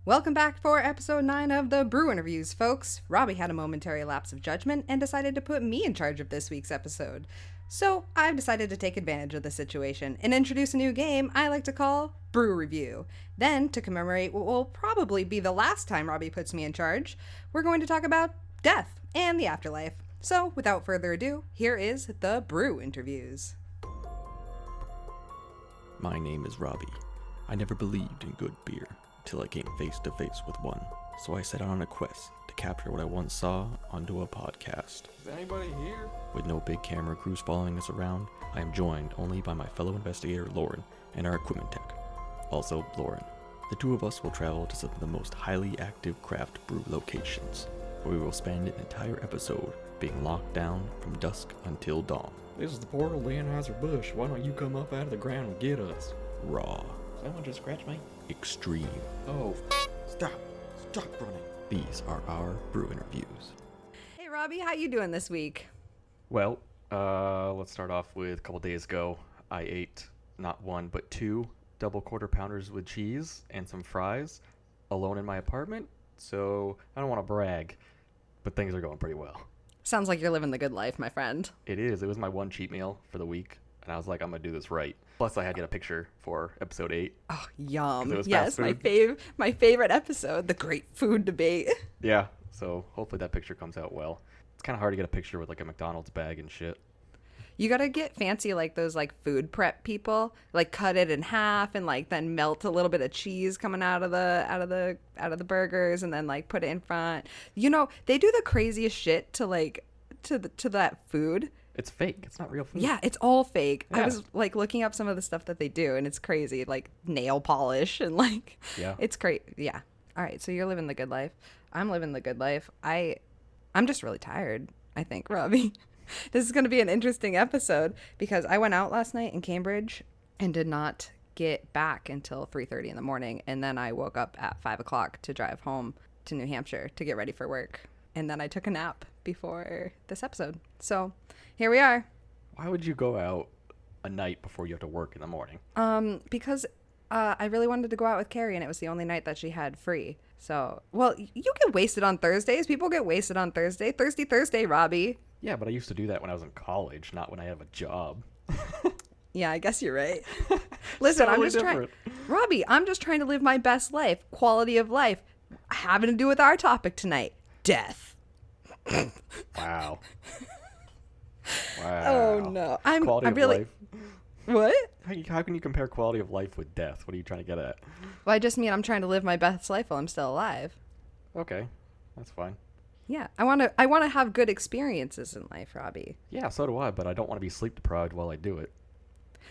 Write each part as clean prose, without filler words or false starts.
Welcome back for episode 9 of the Brew interviews, folks. Robbie had a momentary lapse of judgment and decided to put me in charge of this week's episode. So I've decided to take advantage of the situation and introduce a new game I like to call Brew Review. Then, to commemorate what will probably be the last time Robbie puts me in charge, we're going to talk about death and the afterlife. So without further ado, here is the Brew interviews. My name is Robbie. I never believed in good beer till I came face to face with one. So I set out on a quest to capture what I once saw onto a podcast. Is anybody here? With no big camera crews following us around, I am joined only by my fellow investigator Lauren and our equipment tech, also Lauren. The two of us will travel to some of the most highly active craft brew locations, where we will spend an entire episode being locked down from dusk until dawn. This is the portal to Anheuser-Busch. Why don't you come up out of the ground and get us? Raw. Someone just scratched me? Extreme. Oh, stop running. These are our brew interviews. Hey Robbie, how you doing this week? Well, let's start off with a couple days ago. I ate not one, but 2 double quarter pounders with cheese and some fries alone in my apartment. So I don't want to brag, but things are going pretty well. Sounds like you're living the good life, my friend. It is. It was my one cheat meal for the week, and I was like, I'm going to do this right. Plus, I had to get a picture for episode 8. Oh, yum. It was Yes, fast food. my favorite episode, the great food debate. Yeah, so hopefully that picture comes out well. It's kind of hard to get a picture with like a McDonald's bag and shit. You gotta get fancy like those like food prep people, like cut it in half and like then melt a little bit of cheese coming out of the burgers and then like put it in front. You know, they do the craziest shit to like to that food. It's fake. It's not real food. Yeah, it's all fake. I Yeah. was like looking up some of the stuff that they do and it's crazy, like nail polish and like Yeah. it's great. Yeah. All right, so you're living the good life. I'm living the good life. I'm just really tired, I think, Robbie. This is going to be an interesting episode because I went out last night in Cambridge and did not get back until 3:30 in the morning. And then I woke up at 5 o'clock to drive home to New Hampshire to get ready for work. And then I took a nap before this episode. So here we are. Why would you go out a night before you have to work in the morning? Because I really wanted to go out with Carrie and it was the only night that she had free. So, well, you get wasted on Thursdays. People get wasted on Thursday. Thirsty Thursday, Robbie. Yeah, but I used to do that when I was in college, not when I have a job. Yeah, I guess you're right. Listen, Totally I'm just trying, different. Robbie, I'm just trying to live my best life, quality of life, having to do with our topic tonight, death. Wow. Oh no, Quality I'm of really. life. What? How can you compare quality of life with death? What are you trying to get at? Well, I just mean I'm trying to live my best life while I'm still alive. Okay, that's fine. Yeah, I want to have good experiences in life, Robbie. Yeah, so do I, but I don't want to be sleep deprived while I do it.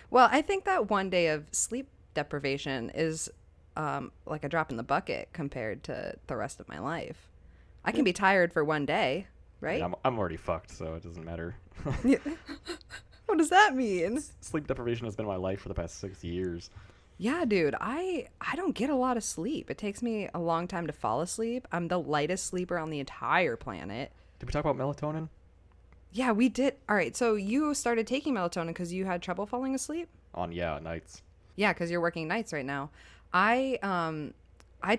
Well, I think that one day of sleep deprivation is like a drop in the bucket compared to the rest of my life. I can be tired for one day, right? And I'm already fucked, so it doesn't matter. Yeah. What does that mean? Sleep deprivation has been my life for the past 6 years. Yeah, dude, I don't get a lot of sleep. It takes me a long time to fall asleep. I'm the lightest sleeper on the entire planet. Did we talk about melatonin? Yeah, we did. All right, so you started taking melatonin because you had trouble falling asleep? Nights. Yeah, because you're working nights right now. I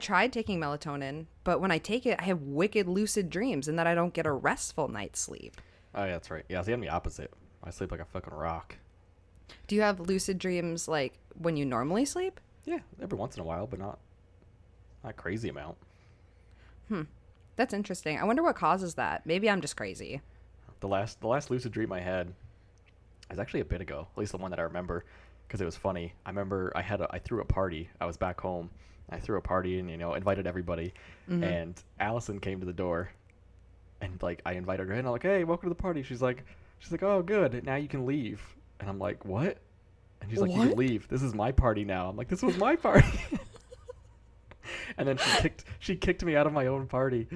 tried taking melatonin, but when I take it, I have wicked lucid dreams and that I don't get a restful night's sleep. Oh, yeah, that's right. Yeah, see, I'm the opposite. I sleep like a fucking rock. Do you have lucid dreams like when you normally sleep? Yeah, every once in a while, but not crazy amount. That's interesting. I wonder what causes that. Maybe I'm just crazy. The last lucid dream I had is actually a bit ago, at least the one that I remember, because it was funny. I remember I threw a party. I was back home. I threw a party and invited everybody, and Allison came to the door, and like I invited her in. I'm like, hey, welcome to the party. She's like, oh, good. Now you can leave. And I'm like, what? And she's like, you What? can leave. This is my party now. I'm like, this was my party. And then she kicked me out of my own party.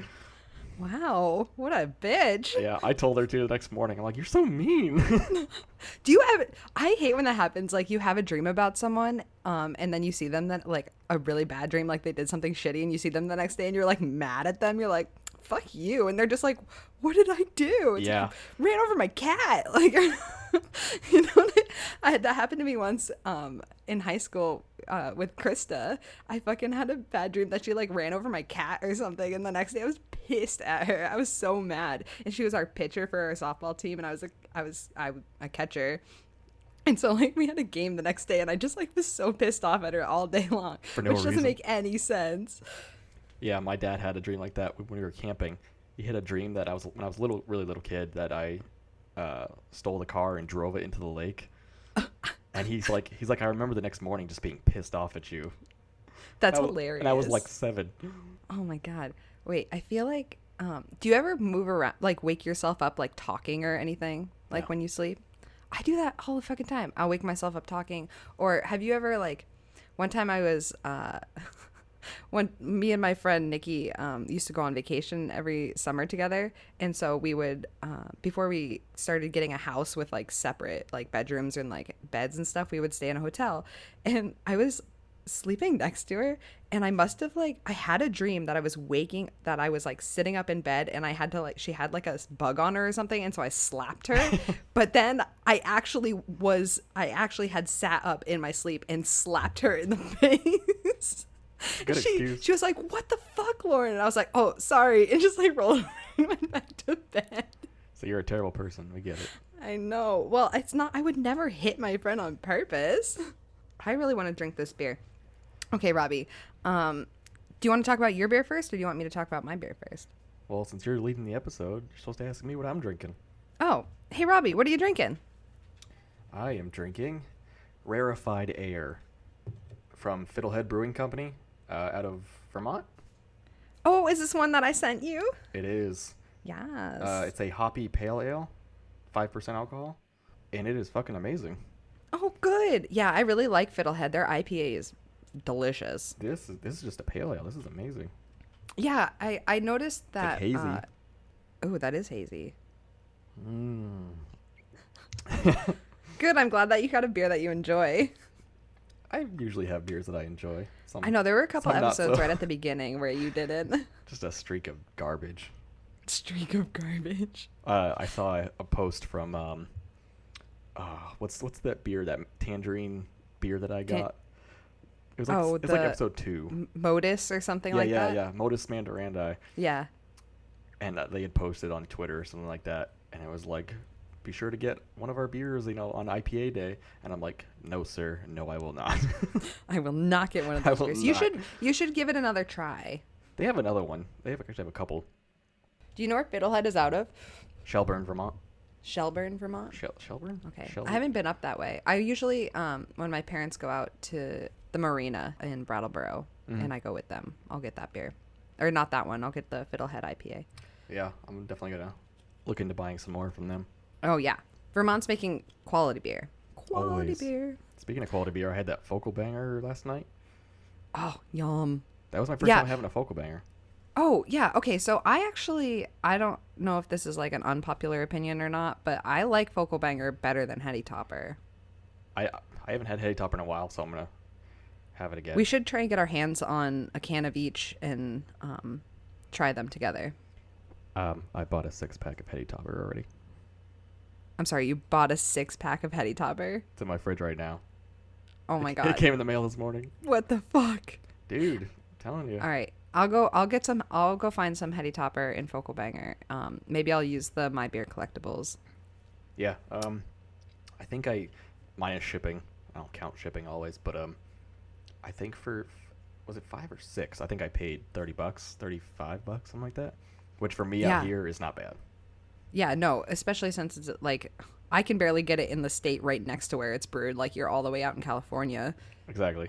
Wow, what a bitch. Yeah, I told her to the next morning. I'm like, you're so mean. Do you have I hate when that happens, like you have a dream about someone and then you see them that like a really bad dream, like they did something shitty and you see them the next day and you're like mad at them. You're like, fuck you. And they're just like, what did I do? It's Yeah. like, ran over my cat. Like, that happened to me once in high school. with Krista, I fucking had a bad dream that she like ran over my cat or something, and the next day I was pissed at her. I was so mad, and she was our pitcher for our softball team, and I was a catcher. And so like we had a game the next day, and I just like was so pissed off at her all day long, For no which doesn't reason. make any sense. Yeah, my dad had a dream like that when we were camping. He had a dream that when I was really little kid, that I stole the car and drove it into the lake. And he's like, I remember the next morning just being pissed off at you. That's hilarious. And I was like 7. Oh my God. Wait, I feel like, do you ever move around, like wake yourself up, like talking or anything, like No. when you sleep? I do that all the fucking time. I'll wake myself up talking. Or have you ever, like, one time I was, when me and my friend Nikki used to go on vacation every summer together. And so we would, before we started getting a house with like separate like bedrooms and like beds and stuff, we would stay in a hotel. And I was sleeping next to her, and I must have like, I had a dream that I was like sitting up in bed, and I had to like, she had like a bug on her or something, and so I slapped her. But then I actually had sat up in my sleep and slapped her in the face. Good excuse. She was like, "What the fuck, Lauren?" And I was like, "Oh, sorry," and just like rolled over and went back to bed. So you're a terrible person. We get it. I know. Well, it's not, I would never hit my friend on purpose. I really want to drink this beer. Okay, Robbie. Do you want to talk about your beer first, or do you want me to talk about my beer first? Well, since you're leading the episode, you're supposed to ask me what I'm drinking. Oh, hey, Robbie, what are you drinking? I am drinking Rarefied Air from Fiddlehead Brewing Company out of Vermont. Oh, is this one that I sent you? It is. Yes. It's a hoppy pale ale, 5% alcohol, and it is fucking amazing. Oh, good. Yeah, I really like Fiddlehead. Their IPA is delicious. This is just a pale ale. This is amazing. Yeah, I noticed that. It's like hazy. Oh, that is hazy. Mm. Good. I'm glad that you got a beer that you enjoy. I usually have beers that I enjoy. Some, I know there were a couple some not episodes so. right at the beginning where you didn't. Just a streak of garbage. Streak of garbage. I saw a post from what's that beer, that tangerine beer that I got? It was like it's like episode 2. Modus or something like that. Yeah. Modus Mandarandi. Yeah. And they had posted on Twitter or something like that, and it was like, be sure to get one of our beers, on IPA day. And I'm like, no, sir, no, I will not. I will not get one of I those will beers. not. You should give it another try. They have another one. They actually have a couple. Do you know where Fiddlehead is out of? Shelburne, Vermont. Shelburne, Vermont. Shelburne? Okay. Shelburne? I haven't been up that way. I usually, when my parents go out to the marina in Brattleboro, and I go with them, I'll get that beer. Or not that one. I'll get the Fiddlehead IPA. Yeah, I'm definitely going to look into buying some more from them. Oh, yeah. Vermont's making quality beer. Quality Always. beer. Speaking of quality beer, I had that Focal Banger last night. Oh, yum. That was my first Yeah. time having a Focal Banger. Oh, yeah. Okay, so I don't know if this is like an unpopular opinion or not, but I like Focal Banger better than Heady Topper. I haven't had Heady Topper in a while, so I'm going to have it again. We should try and get our hands on a can of each and try them together. I bought a 6-pack of Heady Topper already. I'm sorry, you bought a 6-pack of Heady Topper? It's in my fridge right now. Oh my It god. came in the mail this morning. What the fuck? Dude, I'm telling you. All right. I'll go find some Heady Topper in Focal Banger. Maybe I'll use the My Beer collectibles. Yeah, I think minus shipping. I don't count shipping always, but I think was it 5 or 6? I think I paid $30, $35, something like that. Which for me Yeah. out here is not bad. Yeah, no, especially since it's like I can barely get it in the state right next to where it's brewed. Like you're all the way out in California. Exactly.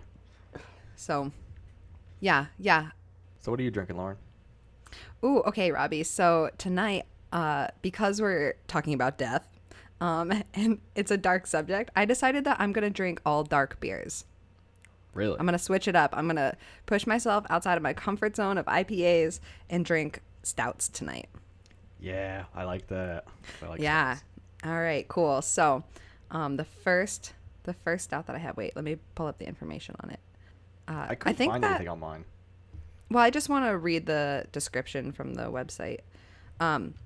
So, yeah. So what are you drinking, Lauren? Ooh, okay, Robbie. So tonight, because we're talking about death, and it's a dark subject, I decided that I'm gonna drink all dark beers. Really? I'm gonna switch it up. I'm gonna push myself outside of my comfort zone of IPAs and drink stouts tonight. Yeah, I like that. I like Yeah. stouts. All right, cool. So, the first stout that I have. Wait, let me pull up the information on it. I couldn't think find that, anything on mine. Well, I just want to read the description from the website.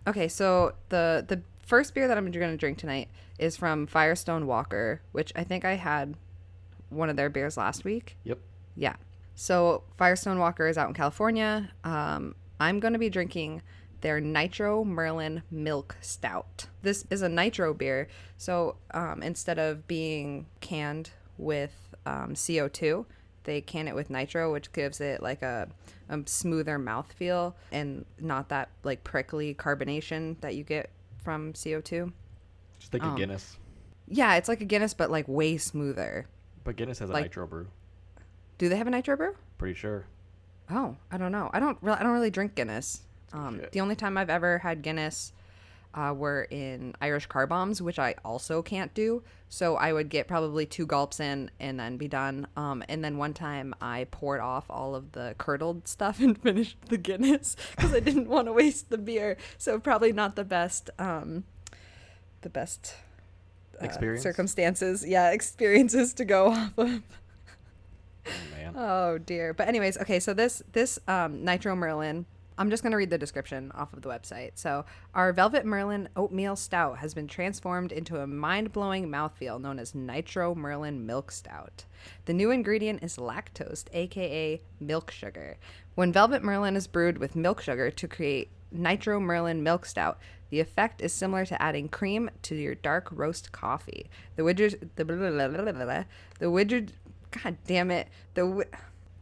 Okay, so the first beer that I'm going to drink tonight is from Firestone Walker, which I think I had one of their beers last week? Yep. Yeah. So Firestone Walker is out in California. I'm going to be drinking their Nitro Merlin Milk Stout. This is a nitro beer. So instead of being canned with CO2, they can it with nitro, which gives it like a smoother mouthfeel and not that like prickly carbonation that you get from CO2. Just like a Guinness. Yeah, it's like a Guinness, but like way smoother. But Guinness has a like- nitro brew. Do they have a nitro brew? Pretty sure. Oh, I don't know. I don't really drink Guinness. The only time I've ever had Guinness were in Irish car bombs, which I also can't do. So I would get probably 2 gulps in and then be done. And then one time I poured off all of the curdled stuff and finished the Guinness because I didn't want to waste the beer. So probably not the best Experience? circumstances. Yeah, experiences to go off of. Oh, man. Oh dear. But anyways, okay, so this Nitro Merlin, I'm just going to read the description off of the website. So, our Velvet Merlin Oatmeal Stout has been transformed into a mind-blowing mouthfeel known as Nitro Merlin Milk Stout. The new ingredient is lactose, aka milk sugar. When Velvet Merlin is brewed with milk sugar to create Nitro Merlin Milk Stout, the effect is similar to adding cream to your dark roast coffee. God damn it.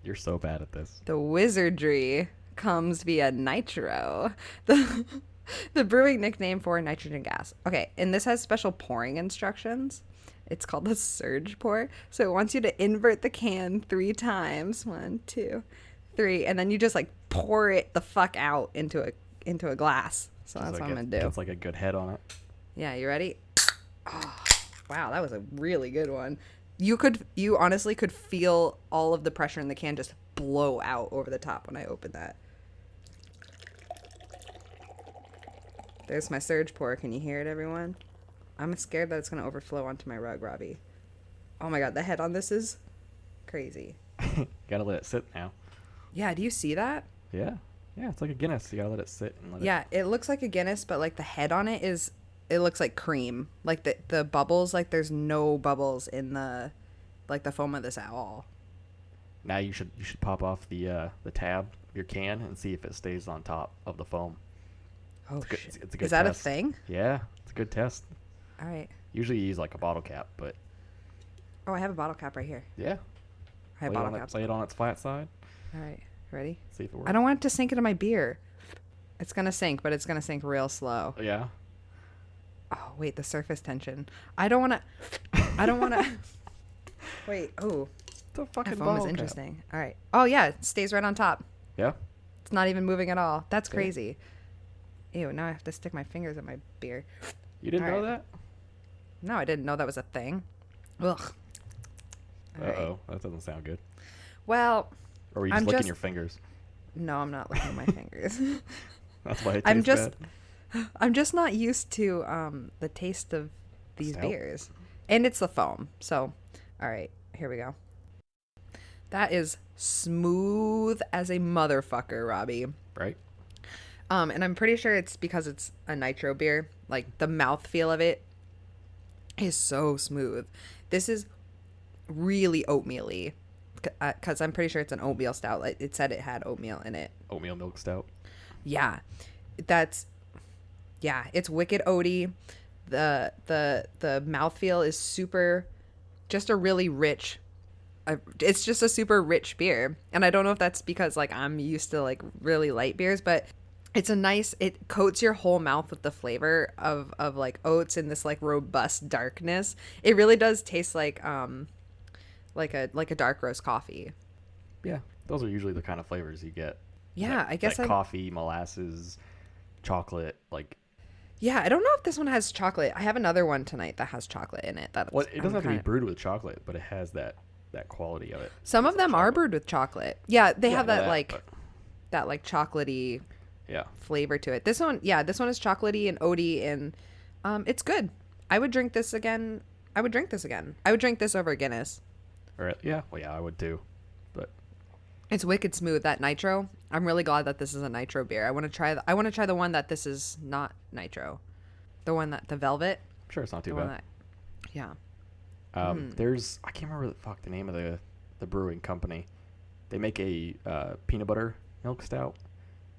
You're so bad at this. The wizardry comes via nitro, the brewing nickname for nitrogen gas. Okay, and this has special pouring instructions. It's called the surge pour. So it wants you to invert the can 3 times. 1, 2, 3, and then you just like pour it the fuck out into a glass. So that's what I'm gonna do. It's like a good head on it. Yeah, you ready? Oh, wow, that was a really good one. You honestly could feel all of the pressure in the can just blow out over the top when I opened that. There's my surge pour. Can you hear it, everyone? I'm scared that it's going to overflow onto my rug, Robbie. Oh my god, the head on this is crazy. Gotta let it sit now. Yeah, do you see that? Yeah. Yeah, it's like a Guinness. You gotta let it sit and let Yeah, it looks like a Guinness, but like the head on it looks like cream. Like the bubbles, like there's no bubbles in the foam of this at all. Now you should pop off the tab of your can and see if it stays on top of the foam. Oh It's good, shit. it's a good Is that test. a thing? Yeah, it's a good test. All right. Usually you use like a bottle cap, but Oh, I have a bottle cap right here. yeah. I have Lay it bottle on caps. lay it on its flat side. All right. Ready? See if it works. I don't want it to sink into my beer. It's going to sink, but it's going to sink real slow. Yeah. Oh, wait, the surface tension. I don't want to. Wait, oh. It's a fucking That foam bottle is cap. interesting. All right. Oh, yeah, it stays right on top. Yeah. It's not even moving at all. That's Okay. crazy. Ew, now I have to stick my fingers in my beer. You didn't All know right. that? No, I didn't know that was a thing. Ugh. All right. Uh-oh. That doesn't sound good. Well, Or were you I'm just licking just- your fingers? no, I'm not licking my fingers. That's why it tastes I'm just bad. I'm just not used to the taste of these Stout. beers. And it's the foam. So, all right, here we go. That is smooth as a motherfucker, Robbie. Right? And I'm pretty sure it's because it's a nitro beer. Like the mouthfeel of it is so smooth. This is really oatmeal-y. Because I'm pretty sure it's an oatmeal stout. Like it said it had oatmeal in it. Oatmeal milk stout. Yeah, it's wicked oaty. The mouthfeel is super, just a really rich. It's just a super rich beer, and I don't know if that's because like I'm used to like really light beers, but it's a nice. It coats your whole mouth with the flavor of like oats and this like robust darkness. It really does taste like a dark roast coffee. Yeah. Those are usually the kind of flavors you get. Yeah, Like- I guess like coffee, molasses, chocolate, like Yeah, I don't know if this one has chocolate. I have another one tonight that has chocolate in it. well, it doesn't have to be brewed with chocolate, but it has that quality of it. Some of It's like them are chocolate. brewed with chocolate. Yeah, they Yeah, have I know that like but- that like chocolatey yeah. flavor to it. This one is chocolatey and oaty and it's good. I would drink this again. I would drink this over Guinness. Or yeah, well yeah, I would too. But It's wicked smooth, that nitro. I'm really glad that this is a nitro beer. I want to try the one that this is not nitro. The one that the velvet. I'm sure it's not too The one bad. that, yeah. There's I can't remember the name of the brewing company. They make a peanut butter milk stout,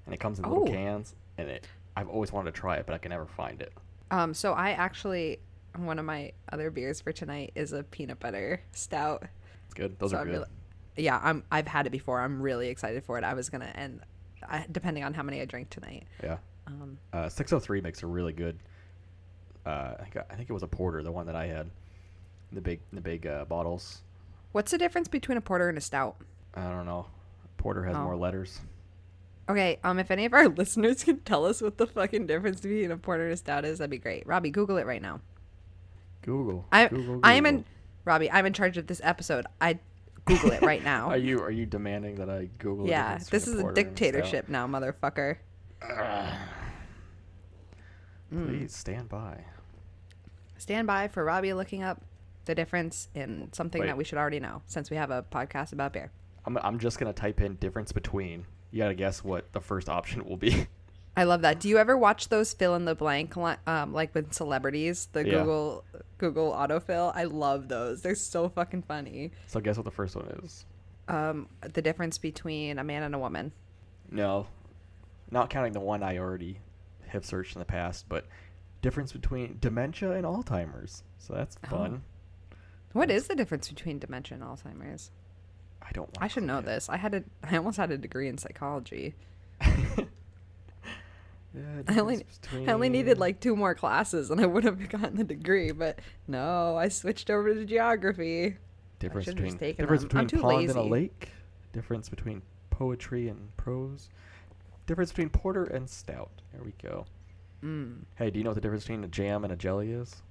and it comes in little cans. And I've always wanted to try it, but I can never find it. So I actually, one of my other beers for tonight is a peanut butter stout. It's good. Those are good. I've had it before. I'm really excited for it. I was gonna, and depending on how many I drink tonight. Yeah. 603 makes a really good. I think it was a porter, the one that I had, the big bottles. What's the difference between a porter and a stout? I don't know. Porter has more letters. Okay, if any of our listeners can tell us what the fucking difference between a porter and a stout is, that'd be great. Robbie, Google it right now. Google. Robbie, I'm in charge of this episode. I Google it right now. Are you demanding that I Google? Yeah, this is a dictatorship now, motherfucker. Please stand by. Stand by for Robbie looking up the difference in something that we should already know, since we have a podcast about beer. I'm just gonna type in difference between. You gotta guess what the first option will be. I love that. Do you ever watch those fill in the blank, like with celebrities, Google autofill? I love those. They're so fucking funny. So guess what the first one is? The difference between a man and a woman. No, not counting the one I already have searched in the past, but difference between dementia and Alzheimer's. So that's fun. What is the difference between dementia and Alzheimer's? I should know this. I almost had a degree in psychology. I only needed like 2 more classes and I would have gotten the degree, but no, I switched over to geography. Difference between I'm too pond lazy. and a lake. Difference between poetry and prose. Difference between porter and stout. There we go. Hey, do you know what the difference between a jam and a jelly is?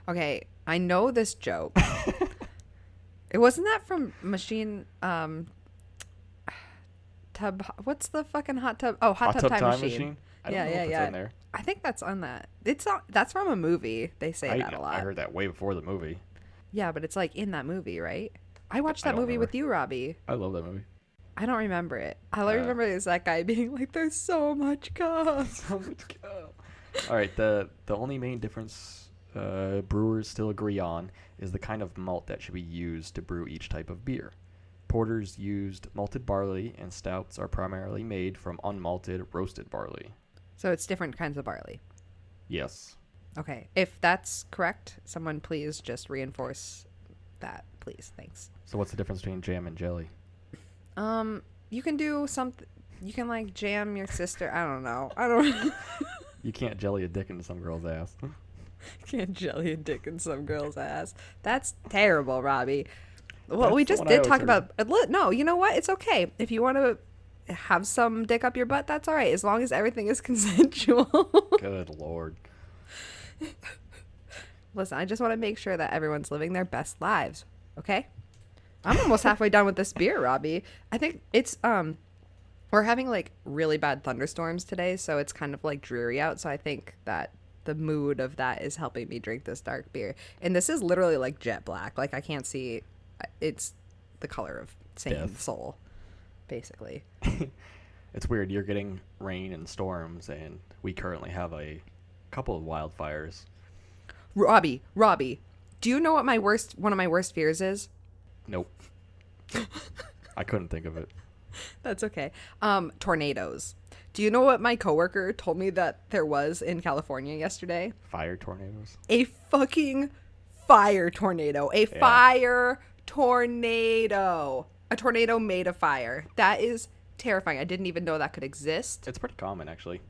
Okay, I know this joke. It wasn't that from Machine Tub. What's the fucking hot tub? Oh, Hot Tub Time Machine. I don't know if it's in there. I think that's on that. That's from a movie. They say that a lot. I heard that way before the movie. Yeah, but it's like in that movie, right? I watched that movie with you, Robbie. I love that movie. I don't remember it. All I remember is that guy being like, "There's so much cum." So much cum. All right, the only main difference brewers still agree on is the kind of malt that should be used to brew each type of beer. Porters used malted barley, and stouts are primarily made from unmalted roasted barley. So it's different kinds of barley. Yes. Okay. If that's correct, someone please just reinforce that, please. Thanks. So what's the difference between jam and jelly? You can do something. You can like jam your sister. I don't know. You can't jelly a dick into some girl's ass. Can't jelly a dick in some girl's ass. That's terrible, Robbie. Well, That's we the just one I did always talk heard. about. No, you know what? It's okay if you want to have some dick up your butt. That's all right, as long as everything is consensual. Good Lord. Listen, I just want to make sure that everyone's living their best lives. Okay. I'm almost halfway done with this beer, Robbie. I think it's we're having like really bad thunderstorms today, so it's kind of like dreary out. So I think that the mood of that is helping me drink this dark beer. And this is literally like jet black. Like I can't see. It's the color of sane soul, basically. It's weird. You're getting rain and storms, and we currently have a couple of wildfires. Robbie, do you know what one of my worst fears is? Nope. I couldn't think of it. That's okay. Tornadoes. Do you know what my coworker told me that there was in California yesterday? Fire tornadoes? A fucking fire tornado. Fire tornado. A tornado made of fire. That is terrifying. I didn't even know that could exist. It's pretty common, actually.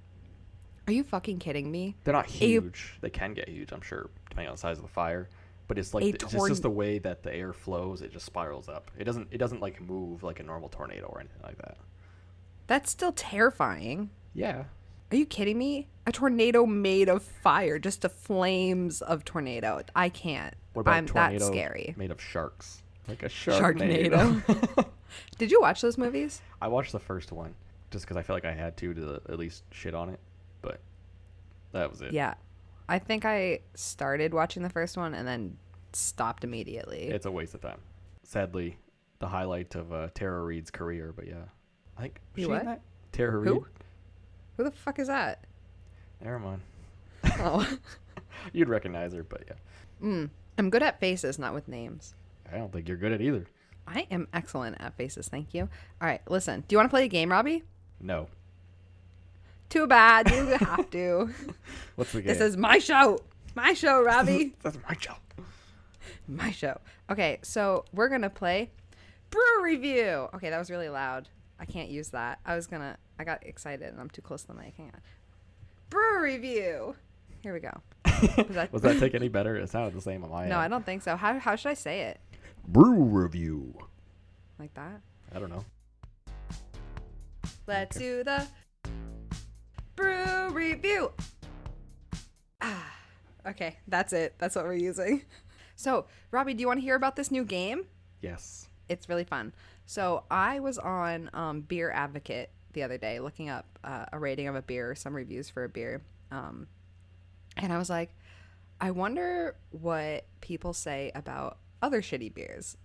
Are you fucking kidding me? They're not huge. They can get huge, I'm sure, depending on the size of the fire. But it's like it's just the way that the air flows. It just spirals up. It doesn't like move like a normal tornado or anything like that. That's still terrifying. Yeah. Are you kidding me? A tornado made of fire, just the flames of tornado. I can't. What about a tornado that's scary. Made of sharks? Like a Sharknado. Did you watch those movies? I watched the first one just because I felt like I had to at least shit on it, but that was it. Yeah. I think I started watching the first one and then stopped immediately. It's a waste of time. Sadly, the highlight of Tara Reid's career, but yeah. I think was she in that? Tara Reid? Who the fuck is that? Never mind. Oh. You'd recognize her, but yeah. I'm good at faces, not with names. I don't think you're good at either. I am excellent at faces, thank you. All right, listen. Do you want to play a game, Robbie? No. Too bad. You have to. What's the game? This is my show. My show, Robbie. That's my show. My show. Okay, so we're going to play Brew Review. Okay, that was really loud. I can't use that. I got excited and I'm too close to the mic. Hang on. Brew Review. Here we go. Was that take any better? It sounded the same on my end. No, I don't think so. How should I say it? Brew Review. Like that? I don't know. Let's do the Brew Review. Okay, that's it. That's what we're using. So, Robbie, do you want to hear about this new game? Yes. It's really fun. So, I was on Beer Advocate the other day looking up a rating of a beer, some reviews for a beer. And I was like, I wonder what people say about other shitty beers,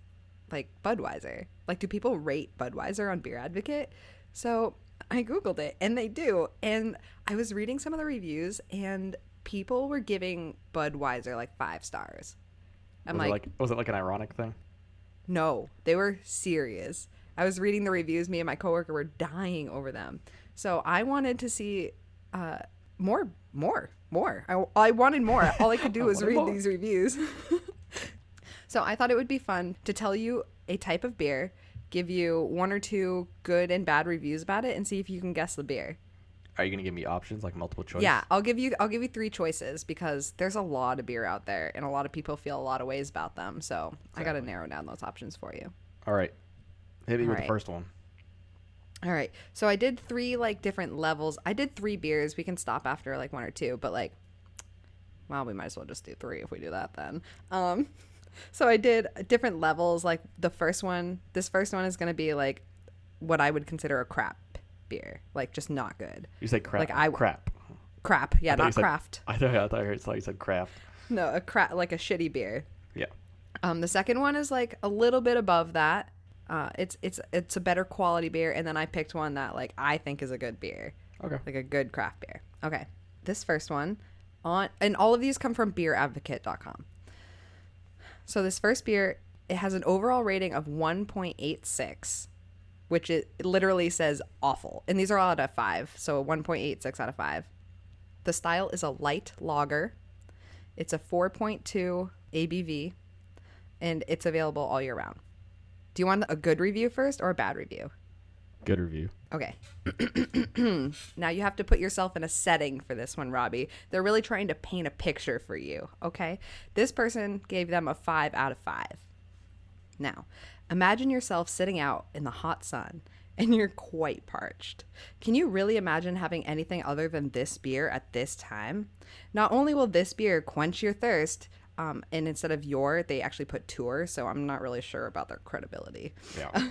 like Budweiser. Like, do people rate Budweiser on Beer Advocate? So I Googled it, and they do. And I was reading some of the reviews, and people were giving Budweiser like 5 stars. Was it like an ironic thing? No, they were serious. I was reading the reviews. Me and my coworker were dying over them. So I wanted to see more. I wanted more. All I could do was read these reviews. So I thought it would be fun to tell you a type of beer, give you 1 or 2 good and bad reviews about it, and see if you can guess the beer. Are you gonna give me options, like multiple choice? Yeah, I'll give you 3 choices because there's a lot of beer out there, and a lot of people feel a lot of ways about them. So exactly. I got to narrow down those options for you. All right, hit me with the first one. All right, so I did 3 like different levels. I did 3 beers. We can stop after like 1 or 2, but like, well, we might as well just do 3 if we do that then. So I did different levels. Like this first one is gonna be like what I would consider a crap beer, like just not good. You say crap? Like crap. Yeah, not craft. I thought you said craft. No, a crap, like a shitty beer. Yeah. The second one is like a little bit above that. It's a better quality beer, and then I picked one that like I think is a good beer. Okay. Like a good craft beer. Okay. This first one and all of these come from beeradvocate.com. So this first beer, it has an overall rating of 1.86, which it literally says awful. And these are all out of 5, so 1.86 out of 5. The style is a light lager. It's a 4.2 ABV, and it's available all year round. Do you want a good review first or a bad review? Good review. Okay. Now you have to put yourself in a setting for this one, Robbie. They're really trying to paint a picture for you, okay? This person gave them a 5 out of 5. Now, imagine yourself sitting out in the hot sun and you're quite parched. Can you really imagine having anything other than this beer at this time? Not only will this beer quench your thirst, and instead of they actually put tour, so I'm not really sure about their credibility. Yeah.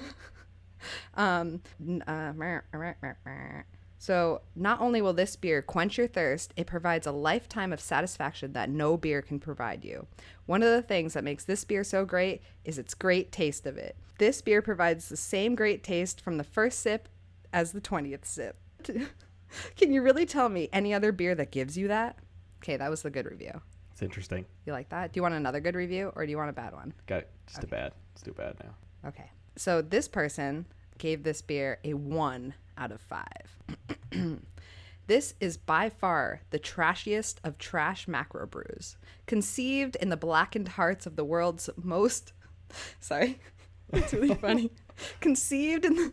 So not only will this beer quench your thirst, it provides a lifetime of satisfaction that no beer can provide you. One of the things that makes this beer so great is its great taste of it. This beer provides the same great taste from the first sip as the 20th sip. Can you really tell me any other beer that gives you that? Okay, that was the good review. It's interesting. You like that? Do you want another good review or do you want a bad one? Got it. Just a bad. Let's do bad now. Okay. So this person gave this beer a 1 out of 5. This is by far the trashiest of trash macro brews. Conceived in the blackened hearts of the world's most... Sorry. That's really funny. Conceived in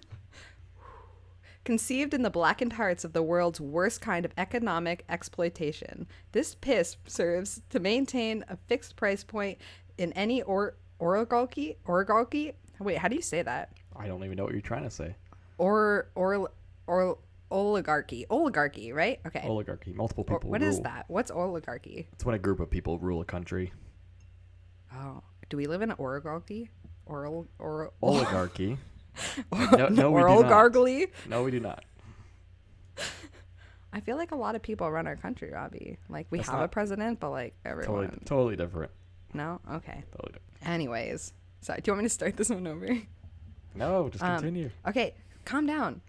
the blackened hearts of the world's worst kind of economic exploitation. This piss serves to maintain a fixed price point in any oligarchy? Wait, how do you say that? I don't even know what you're trying to say. Oligarchy, right? Okay. Oligarchy. Multiple people What rule. is that? What's oligarchy? It's when a group of people rule a country. Oh, do we live in an oligarchy? Oligarchy. No, we do not. No, we do not. I feel like a lot of people run our country, Robbie. Like we have a president, but like everyone. Totally different. No? Okay. Totally different. Anyways. Sorry, do you want me to start this one over? No, just continue. Okay, calm down.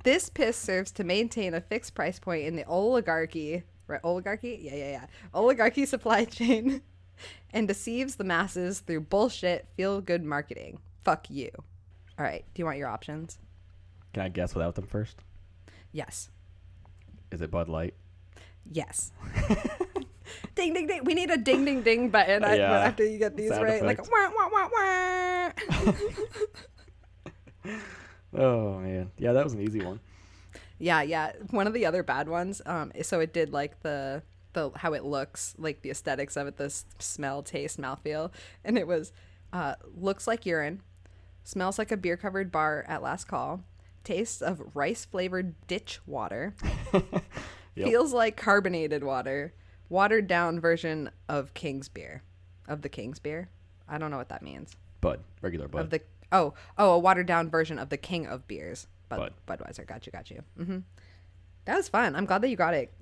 This piss serves to maintain a fixed price point in the oligarchy. Right, oligarchy? Yeah. Oligarchy supply chain and deceives the masses through bullshit feel-good marketing. Fuck you. All right, do you want your options? Can I guess without them first? Yes. Is it Bud Light? Yes. Ding, ding, ding. We need a ding, ding, ding button Yeah. after you get these Sound right. effect. Like, wah, wah, wah, wah. Oh, man. Yeah, that was an easy one. Yeah. One of the other bad ones, so it did like the how it looks, like the aesthetics of it, the smell, taste, mouthfeel. And it was, looks like urine, smells like a beer-covered bar at last call, tastes of rice-flavored ditch water, Yep. feels like carbonated water, watered down version of King's beer. Of the King's beer? I don't know what that means. Bud. Regular Bud. Of the a watered down version of the King of beers. Bud. Budweiser. Got you. Mm-hmm. That was fun. I'm glad that you got it.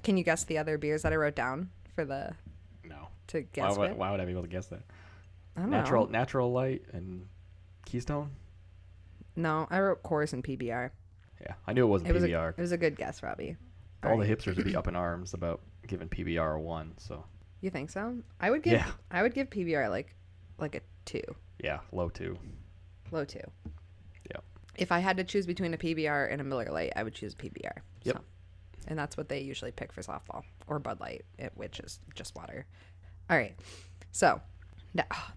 Can you guess the other beers that I wrote down for No. to guess Why with? would I be able to guess that? I don't know. Natural Light and Keystone? No, I wrote Coors and PBR. Yeah. I knew it wasn't PBR. It was a good guess, Robbie. All the hipsters would be up in arms about giving PBR a 1, so You think so? I would give PBR like a 2, yeah, low 2. low 2. Yeah. If I had to choose between a PBR and a Miller Lite, I would choose PBR. Yep. So, and that's what they usually pick for softball, or Bud Light, which is just water. All right. So,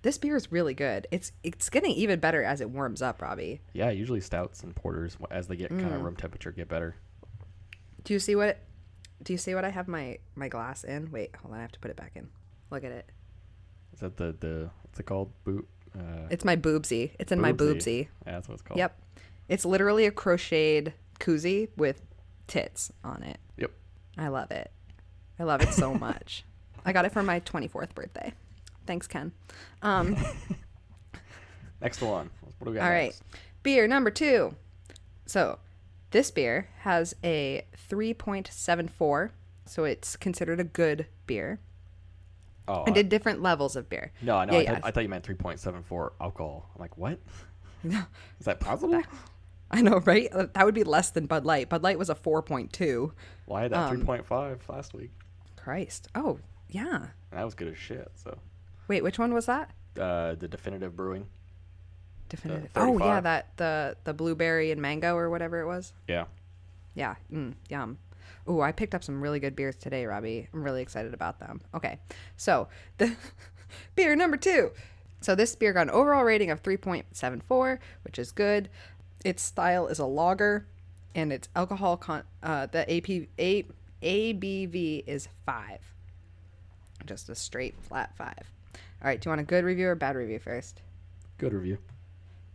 this beer is really good. It's getting even better as it warms up, Robbie. Yeah, usually stouts and porters as they get kind of room temperature get better. Do you see what I have my glass in? Wait, hold on. I have to put it back in. Look at it. Is that the what's it called? Boot. It's my boobsy. It's in my boobsy. Yeah, that's what it's called. Yep. It's literally a crocheted koozie with tits on it. Yep. I love it. I love it so much. I got it for my 24th birthday. Thanks, Ken. Next one. What do we got All next? right. Beer number 2. So this beer has a 3.74. So it's considered a good beer. Oh, I did different levels of beer. no. Yeah, I thought you meant 3.74 alcohol. I'm like, what? Is that possible? I know, right? That would be less than Bud Light. Bud Light was a 4.2. Well, I had that 3.5 last week. Christ. Oh, yeah. And that was good as shit. So, Wait, which one was that? the Definitive Brewing. Definitive. 35. Oh, yeah, the blueberry and mango or whatever it was. Yeah. Yeah. Yum. Ooh, I picked up some really good beers today, Robbie. I'm really excited about them. Okay. So, the beer number 2. So, this beer got an overall rating of 3.74, which is good. Its style is a lager, and its alcohol the ABV is 5. Just a straight flat 5. All right, do you want a good review or a bad review first? Good review.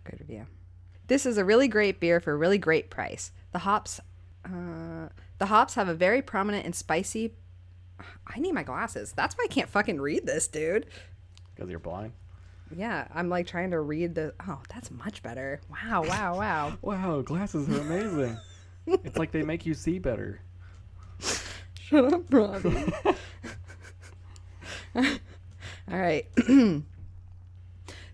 Good review. This is a really great beer for a really great price. The hops have a very prominent and spicy. I need my glasses. That's why I can't fucking read this, dude. Because you're blind. Yeah, I'm like trying to read the. Oh, that's much better. Wow. Wow, glasses are amazing. It's like they make you see better. Shut up, Robbie. All right.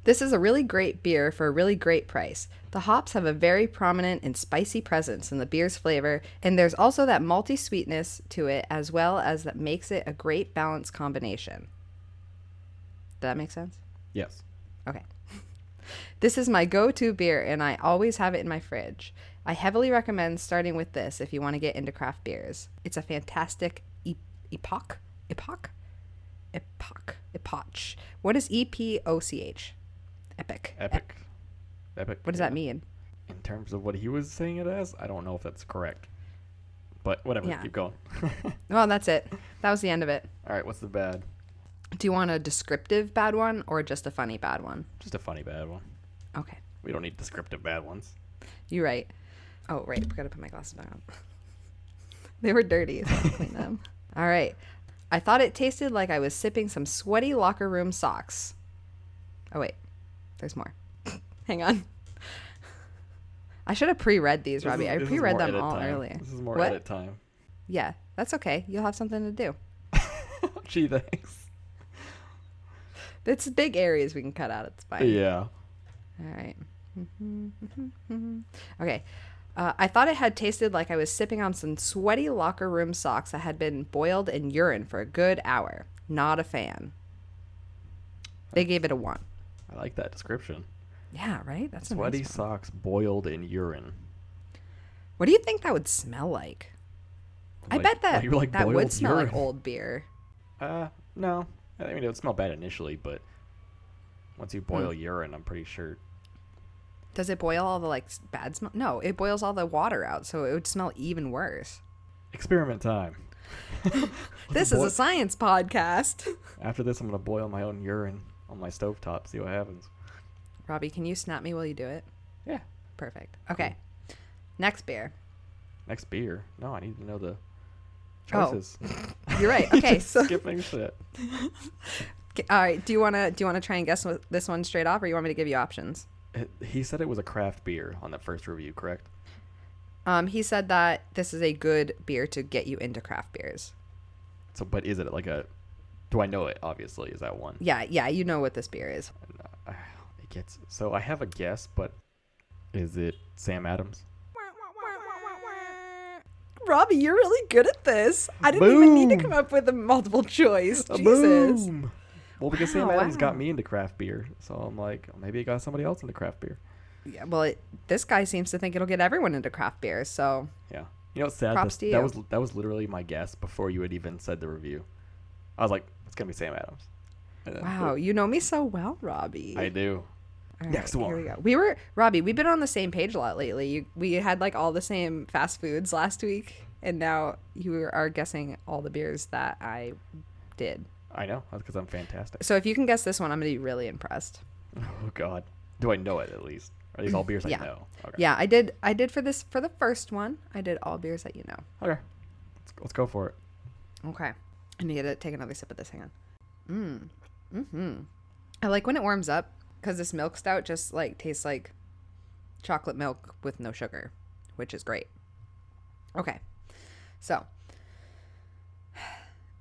This is a really great beer for a really great price. The hops have a very prominent and spicy presence in the beer's flavor, and there's also that malty sweetness to it as well as that makes it a great balanced combination. Does that make sense? Yes. Okay. This is my go-to beer, and I always have it in my fridge. I heavily recommend starting with this if you want to get into craft beers. It's a fantastic epoch. What is EPOCH? Epic. Epic. What does that mean? In terms of what he was saying it as, I don't know if that's correct. But whatever, Yeah. keep going. Well, that's it. That was the end of it. All right, what's the bad? Do you want a descriptive bad one or just a funny bad one? Just a funny bad one. Okay. We don't need descriptive bad ones. You're right. Oh, right. I forgot to put my glasses back on. They were dirty, so I cleaned them. All right. I thought it tasted like I was sipping some sweaty locker room socks. Oh, wait. There's more. Hang on. I should have pre-read these, Robbie. I pre-read them all earlier. This is more What? edit time. Yeah, that's okay. You'll have something to do. Gee, thanks. It's big areas we can cut out. It's fine. Yeah. All right. Okay. I thought it had tasted like I was sipping on some sweaty locker room socks that had been boiled in urine for a good hour. Not a fan. They gave it a 1. I like that description. Yeah, right? That's a Sweaty nice one. socks boiled in urine. What do you think that would smell like? I bet that like that would boiled smell like urine. old beer. No. I mean, it would smell bad initially, but once you boil urine, I'm pretty sure. Does it boil all the like bad smell? No, it boils all the water out, so it would smell even worse. Experiment time. This is a science podcast. After this, I'm going to boil my own urine on my stovetop, see what happens. Robbie, can you snap me while you do it? Yeah. Perfect. Okay. Next beer. Next beer? No, I need to know the Oh. choices. You're right. Okay, so Skipping shit. all right. Do you wanna try and guess this one straight off, or you want me to give you options? He said it was a craft beer on that first review, correct? He said that this is a good beer to get you into craft beers. So, but is it like a? Do I know it? Obviously, is that one? Yeah, you know what this beer is. It gets. So I have a guess, but is it Sam Adams? Robbie, you're really good at this. I didn't even need to come up with a multiple choice. Jesus. Boom. Well, because Sam Wow, Adams wow. got me into craft beer, so I'm like, maybe it got somebody else into craft beer. Yeah, well, this guy seems to think it'll get everyone into craft beer. So Yeah. You know what's sad? Props to That you. that was literally my guess before you had even said the review. I was like, it's gonna be Sam Adams. And then, wow, you know me so well, Robbie. I do. All Next right, one. Here we go. Robbie, we've been on the same page a lot lately. We had like all the same fast foods last week, and now you are guessing all the beers that I did. I know. That's because I'm fantastic. So if you can guess this one, I'm gonna be really impressed. Oh God. Do I know it at least? Are these all beers Yeah. I know? Okay. Yeah, I did for the first one. I did all beers that you know. Okay. Let's go for it. Okay. I need to take another sip of this. Hang on. I like when it warms up because this milk stout just like tastes like chocolate milk with no sugar, which is great. Okay. So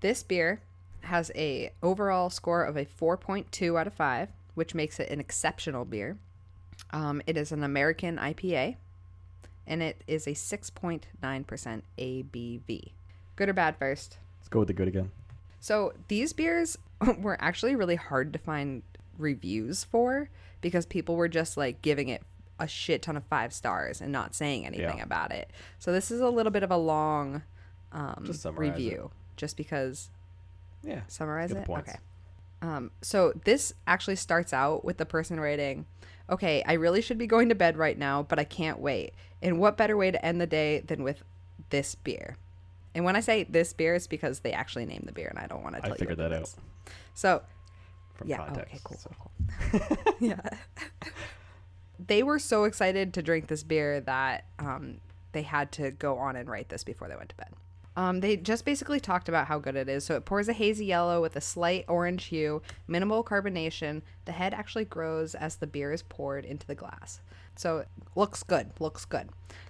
this beer has a overall score of a 4.2 out of 5, which makes it an exceptional beer. It is an American IPA, and it is a 6.9% ABV. Good or bad first? Let's go with the good again. So these beers were actually really hard to find reviews for because people were just like giving it a shit ton of 5 stars and not saying anything about it. So this is a little bit of a long Just summarize review just because. Yeah. Summarize Get the it? points. Okay. So this actually starts out with the person writing, okay, I really should be going to bed right now, but I can't wait. And what better way to end the day than with this beer? And when I say this beer, it's because they actually named the beer, and I don't want to tell you. I figured what that it out. is. So, From yeah. context. Okay, cool, so. cool. Yeah. They were so excited to drink this beer that they had to go on and write this before they went to bed. They just basically talked about how good it is. So it pours a hazy yellow with a slight orange hue, minimal carbonation. The head actually grows as the beer is poured into the glass. So it looks good.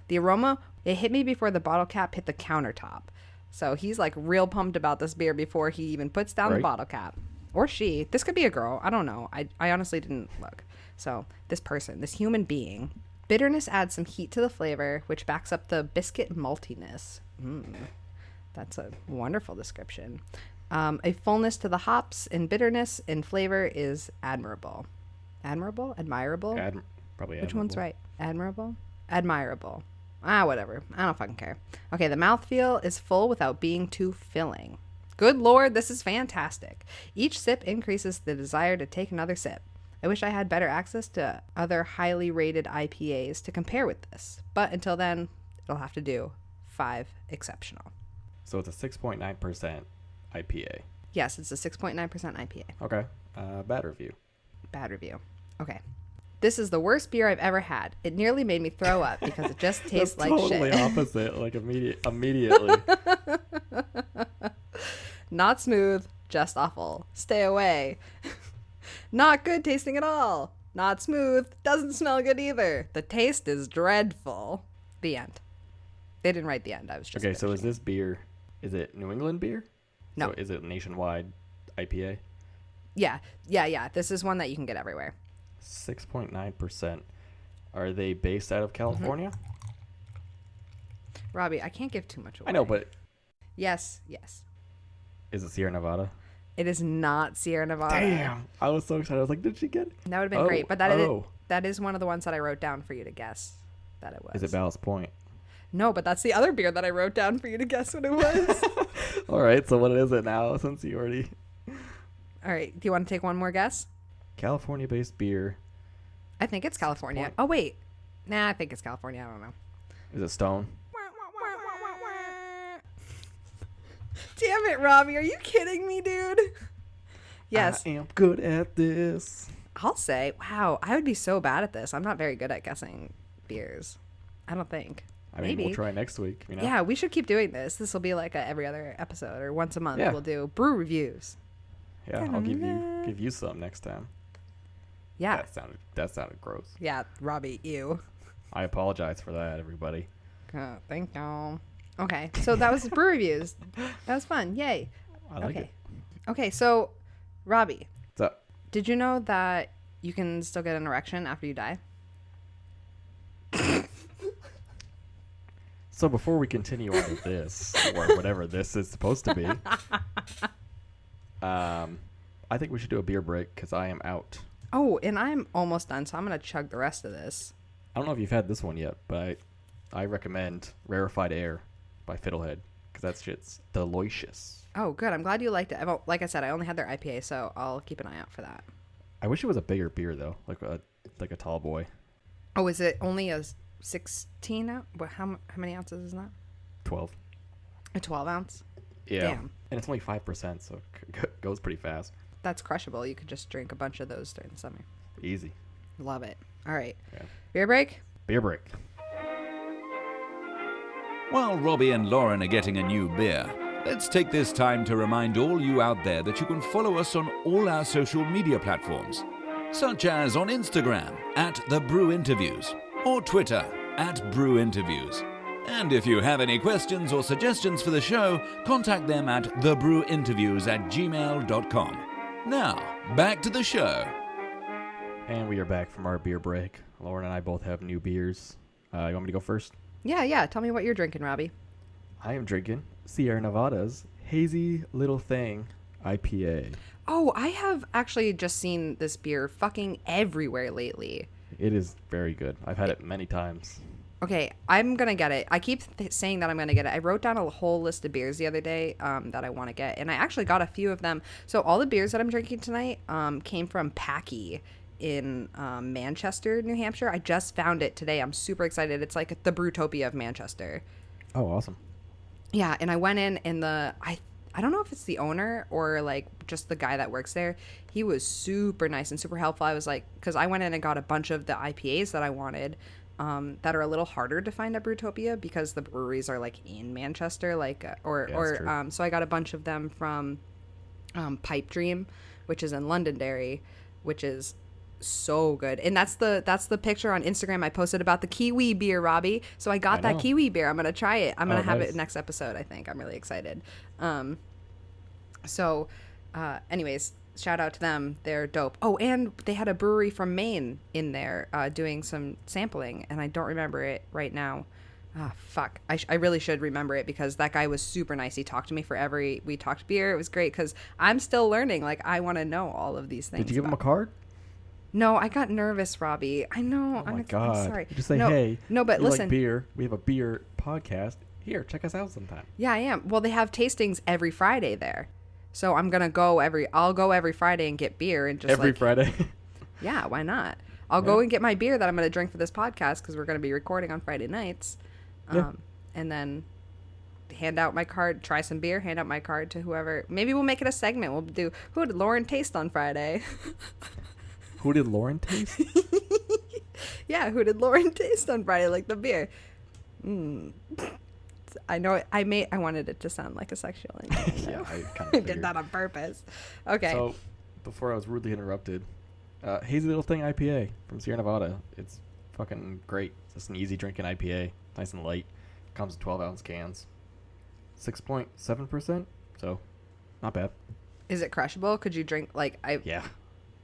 The aroma, it hit me before the bottle cap hit the countertop. So he's like real pumped about this beer before he even puts down the Right. bottle cap. Or she. This could be a girl. I don't know. I honestly didn't look. So this person, this human being. Bitterness adds some heat to the flavor, which backs up the biscuit maltiness. That's a wonderful description. A fullness to the hops and bitterness and flavor is admirable. Admirable? Admirable? Probably Which one's admirable. right? Admirable? Admirable. Whatever. I don't fucking care. Okay, the mouthfeel is full without being too filling. Good Lord, this is fantastic. Each sip increases the desire to take another sip. I wish I had better access to other highly rated IPAs to compare with this. But until then, it'll have to do. 5 exceptional. So it's a 6.9% IPA. Yes, it's a 6.9% IPA. Okay. Bad review. Bad review. Okay. This is the worst beer I've ever had. It nearly made me throw up because it just tastes like totally shit. opposite. Like immediately. Not smooth, just awful. Stay away. Not good tasting at all. Not smooth, doesn't smell good either. The taste is dreadful. The end. They didn't write the end. I was just Okay, so is finishing. this beer, is it New England beer? No. So is it nationwide IPA? Yeah. This is one that you can get everywhere. 6.9%. Are they based out of California? Robbie, I can't give too much away. I know, but Yes. is it Sierra Nevada? It is not Sierra Nevada. Damn. I was so excited. I was like, did she get it? That would have been great. But that is one of the ones that I wrote down for you to guess that it was. Is it Ballast Point? No, but that's the other beer that I wrote down for you to guess what it was. All right. So what is it now since you already... All right. Do you want to take one more guess? California-based beer. I think it's California. Oh, wait. Nah, I think it's California. I don't know. Is it Stone? Damn it, Robbie. Are you kidding me, dude? Yes. I am good at this. I'll say, wow, I would be so bad at this. I'm not very good at guessing beers. I don't think. I mean, Maybe. we'll try next week. You know? Yeah, we should keep doing this. This will be like every other episode or once a month. Yeah. We'll do brew reviews. Yeah, I'll give you some next time. Yeah. That sounded gross. Yeah, Robbie, ew. I apologize for that, everybody. Thank you. Okay, so that was brew reviews. That was fun. Yay. I like it. Okay, so Robbie, What's up? did you know that you can still get an erection after you die? So before we continue on with this, or whatever this is supposed to be, I think we should do a beer break because I am out. Oh, and I'm almost done, so I'm going to chug the rest of this. I don't know if you've had this one yet, but I recommend Rarefied Air by Fiddlehead because that shit's delicious. Oh, good. I'm glad you liked it. Like I said, I only had their IPA, so I'll keep an eye out for that. I wish it was a bigger beer though, like a tall boy. Oh, is it only a 16 ounce? What, how many ounces is that? 12. A 12 ounce? Yeah. Damn. And it's only 5%, so it goes pretty fast. That's crushable. You could just drink a bunch of those during the summer. Easy. Love it. All right. Yeah. Beer break? Beer break. While Robbie and Lauren are getting a new beer, let's take this time to remind all you out there that you can follow us on all our social media platforms, such as on Instagram @TheBrewInterviews or Twitter @BrewInterviews. And if you have any questions or suggestions for the show, contact them at thebrewinterviews@gmail.com. Now, back to the show. And we are back from our beer break. Lauren and I both have new beers. You want me to go first? Yeah. Tell me what you're drinking, Robbie. I am drinking Sierra Nevada's Hazy Little Thing IPA. Oh, I have actually just seen this beer fucking everywhere lately. It is very good. I've had it many times. Okay, I'm going to get it. I keep saying that I'm going to get it. I wrote down a whole list of beers the other day that I want to get, and I actually got a few of them. So all the beers that I'm drinking tonight came from Packy in Manchester, New Hampshire. I just found it today. I'm super excited. It's like the Brewtopia of Manchester. Oh, awesome. Yeah, and I went in and I don't know if it's the owner or like just the guy that works there. He was super nice and super helpful. I was like, because I went in and got a bunch of the IPAs that I wanted that are a little harder to find at Brewtopia because the breweries are like in Manchester, so I got a bunch of them from Pipe Dream, which is in Londonderry, which is so good. And that's the picture on Instagram I posted about the kiwi beer, Robbie. So I got that kiwi beer. I'm gonna try it. I'm gonna have it next episode, I think. I'm really excited. Anyways, shout out to them. They're dope. Oh, and they had a brewery from Maine in there doing some sampling, and I don't remember it right now. Ah, fuck. I really should remember it because that guy was super nice. He talked to me we talked beer. It was great because I'm still learning. Like, I want to know all of these things. Did you give him a card? No, I got nervous, Robbie. I know. Oh my God. I'm sorry. Just say, hey, no, but you listen. like beer. We have a beer podcast. Here, check us out sometime. Yeah, I am. Well, they have tastings every Friday there. So I'll go every Friday and get beer and just every Friday. Yeah, why not? I'll go and get my beer that I'm going to drink for this podcast because we're going to be recording on Friday nights. And then hand out my card, try some beer, hand out my card to whoever. Maybe we'll make it a segment. We'll do, who did Lauren taste on Friday? Who did Lauren taste? Yeah, who did Lauren taste on Friday? Like the beer. I know I wanted it to sound like a sexual innuendo. Yeah, I kind I of did that on purpose. Okay. So, before I was rudely interrupted, Hazy Little Thing IPA from Sierra Nevada. It's fucking great. It's just an easy drinking IPA. Nice and light. Comes in 12-ounce cans. 6.7%. So, not bad. Is it crushable? Could you drink Yeah.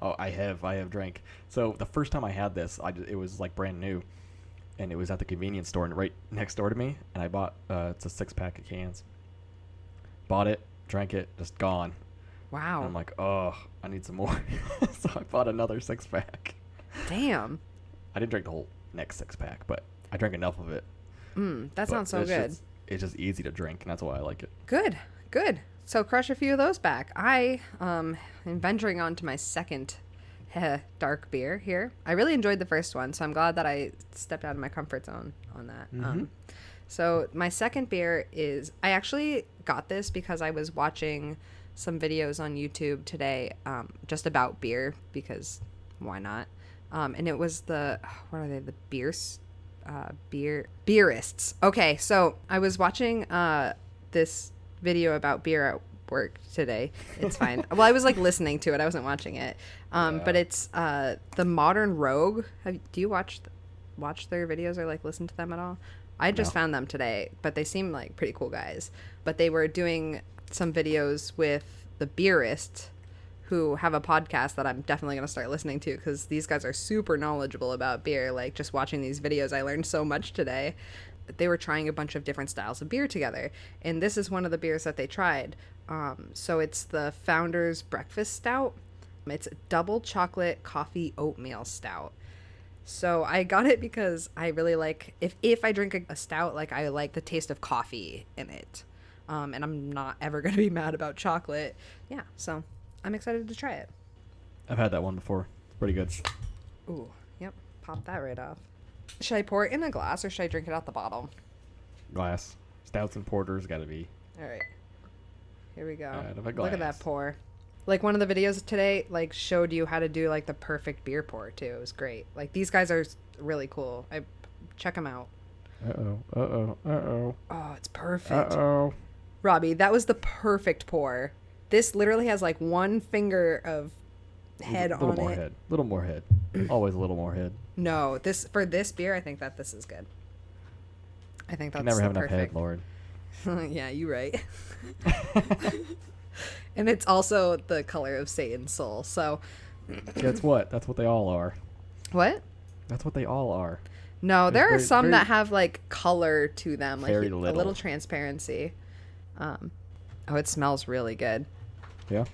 Oh, I have drank. So the first time I had this, it was like brand new, and it was at the convenience store and right next door to me. And I bought it's a 6-pack of cans. Bought it, drank it, just gone. Wow. And I'm like, oh, I need some more. So I bought another 6-pack. Damn. I didn't drink the whole next 6-pack, but I drank enough of it. That sounds so good. It's just easy to drink, and that's why I like it. Good. So crush a few of those back. I am venturing on to my second dark beer here. I really enjoyed the first one, so I'm glad that I stepped out of my comfort zone on that. So my second beer is, I actually got this because I was watching some videos on YouTube today just about beer, because why not? And it was what are they? The beerists. Okay, so I was watching this video about beer at work today. It's fine. Well, I was like listening to it. I wasn't watching it. But it's the Modern Rogue. Do you watch their videos or like listen to them at all? I just found them today, but they seem like pretty cool guys. But they were doing some videos with the beerists, who have a podcast that I'm definitely going to start listening to, because these guys are super knowledgeable about beer. Like, just watching these videos, I learned so much today. They were trying a bunch of different styles of beer together, and this is one of the beers that they tried. So it's the Founder's Breakfast Stout. It's a double chocolate coffee oatmeal stout. So I got it because I really like, if I drink a stout, like, I like the taste of coffee in it. And I'm not ever going to be mad about chocolate. Yeah, so I'm excited to try it. I've had that one before. It's pretty good. Ooh, yep. Pop that right off. Should I pour it in a glass or should I drink it out the bottle? Glass. Stouts and porters got to be. All right. Here we go. Out of a Look at glass. that pour. Like, one of the videos today, like, showed you how to do, like, the perfect beer pour, too. It was great. Like, these guys are really cool. Check them out. Uh-oh. Oh, it's perfect. Uh-oh. Robbie, that was the perfect pour. This literally has, like, one finger of head on it. Little more head. Always a little more head. No, for this beer, I think that this is good. I think that's Can never have enough perfect. head, Lauren. Yeah, you're right. And it's also the color of Satan's soul. So, Guess what? That's what they all are. what? That's what they all are. No, there are very- some very- that have like color to them, like Very a little. little transparency. Oh, it smells really good. Yeah.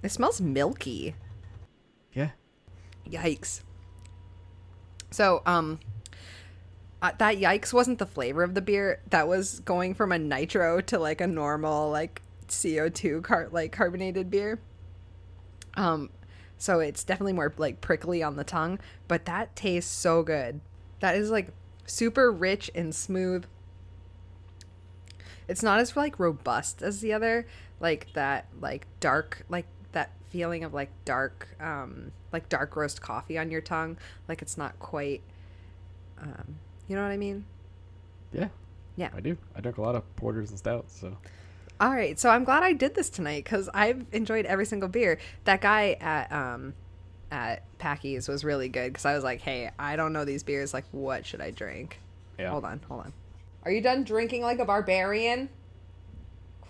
It smells milky. Yeah. Yikes. So, that yikes wasn't the flavor of the beer. That was going from a nitro to like a normal like CO2 carbonated beer. So it's definitely more like prickly on the tongue, but that tastes so good. That is like super rich and smooth. It's not as like robust as the other, like that like dark, like that feeling of like dark roast coffee on your tongue. Like, it's not quite you know what I mean? Yeah. Yeah. I do. I drink a lot of porters and stouts, so. All right, so I'm glad I did this tonight because I've enjoyed every single beer. That guy at Packy's was really good because I was like, hey, I don't know these beers. Like, what should I drink? Yeah. Hold on. Are you done drinking like a barbarian?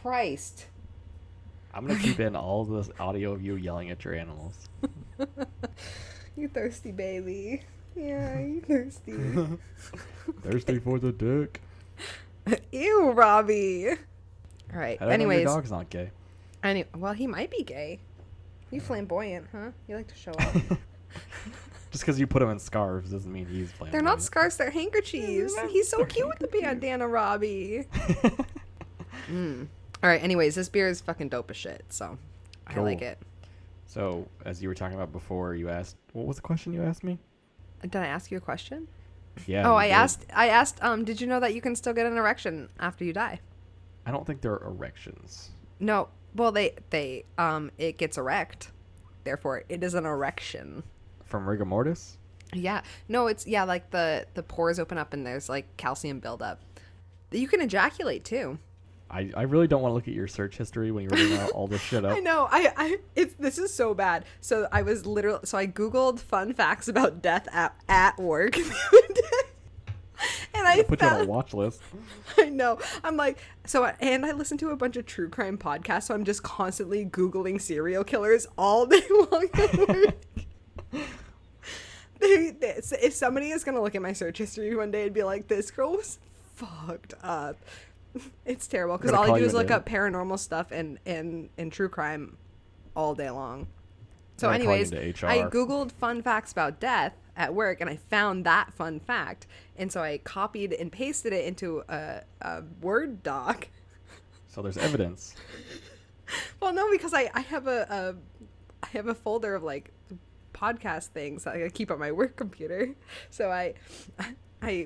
Christ. I'm going to keep in all this audio of you yelling at your animals. You thirsty baby. Yeah, you thirsty. Thirsty for the dick. Ew, Robbie. All right. I don't know Anyways, your dog's not gay. well, he might be gay. You flamboyant, huh? You like to show off. Just because you put him in scarves doesn't mean he's playing. They're not scarves, they're handkerchiefs. He's so cute with the bandana, Robbie. All right, anyways, this beer is fucking dope as shit, so I Cool. like it. So, as you were talking about before, you asked, what was the question you asked me? Did I ask you a question? Yeah. Oh, you I did. asked, did you know that you can still get an erection after you die? I don't think there are erections. No, well, it gets erect. Therefore, it is an erection. From rigor mortis? Yeah. No, it's, yeah, like the pores open up and there's like calcium buildup. You can ejaculate too. I really don't want to look at your search history when you're reading all this shit up. I know. This is so bad. So I Googled fun facts about death at work the other day. And I Put you on a found, watch list. I know. I'm like, and I listen to a bunch of true crime podcasts, so I'm just constantly Googling serial killers all day long at work. If somebody is going to look at my search history one day and be like, this girl was fucked up. It's terrible because Gonna all I call do you is a look name. up paranormal stuff and true crime all day long. So Gonna call you anyways, into HR. I Googled fun facts about death at work and I found that fun fact. And so I copied and pasted it into a Word doc. So there's evidence. Well, no, because I have I have a folder of like podcast things that I keep on my work computer. So I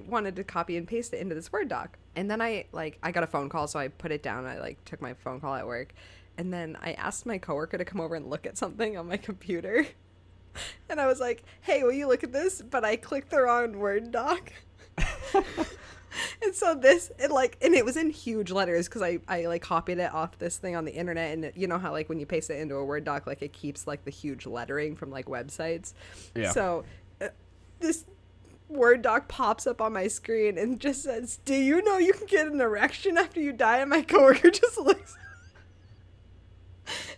wanted to copy and paste it into this Word doc. And then I got a phone call, so I put it down. I like took my phone call at work. And then I asked my coworker to come over and look at something on my computer. And I was like, "Hey, will you look at this?" But I clicked the wrong Word doc. And so it was in huge letters because I like copied it off this thing on the internet, and you know how like when you paste it into a Word doc, like it keeps like the huge lettering from like websites. Yeah. So this Word doc pops up on my screen and just says, "Do you know you can get an erection after you die?" And my coworker just looks,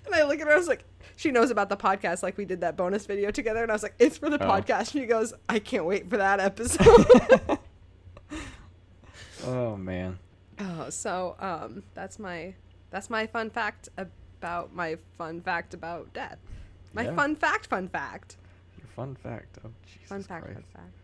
and I look at her. I was like, she knows about the podcast, like we did that bonus video together, and I was like, "It's for the podcast." And she goes, "I can't wait for that episode." Oh man. Oh, so that's my fun fact about death. My Yeah. fun fact. Your fun fact. Oh Jesus Fun fact. Christ. Fun fact.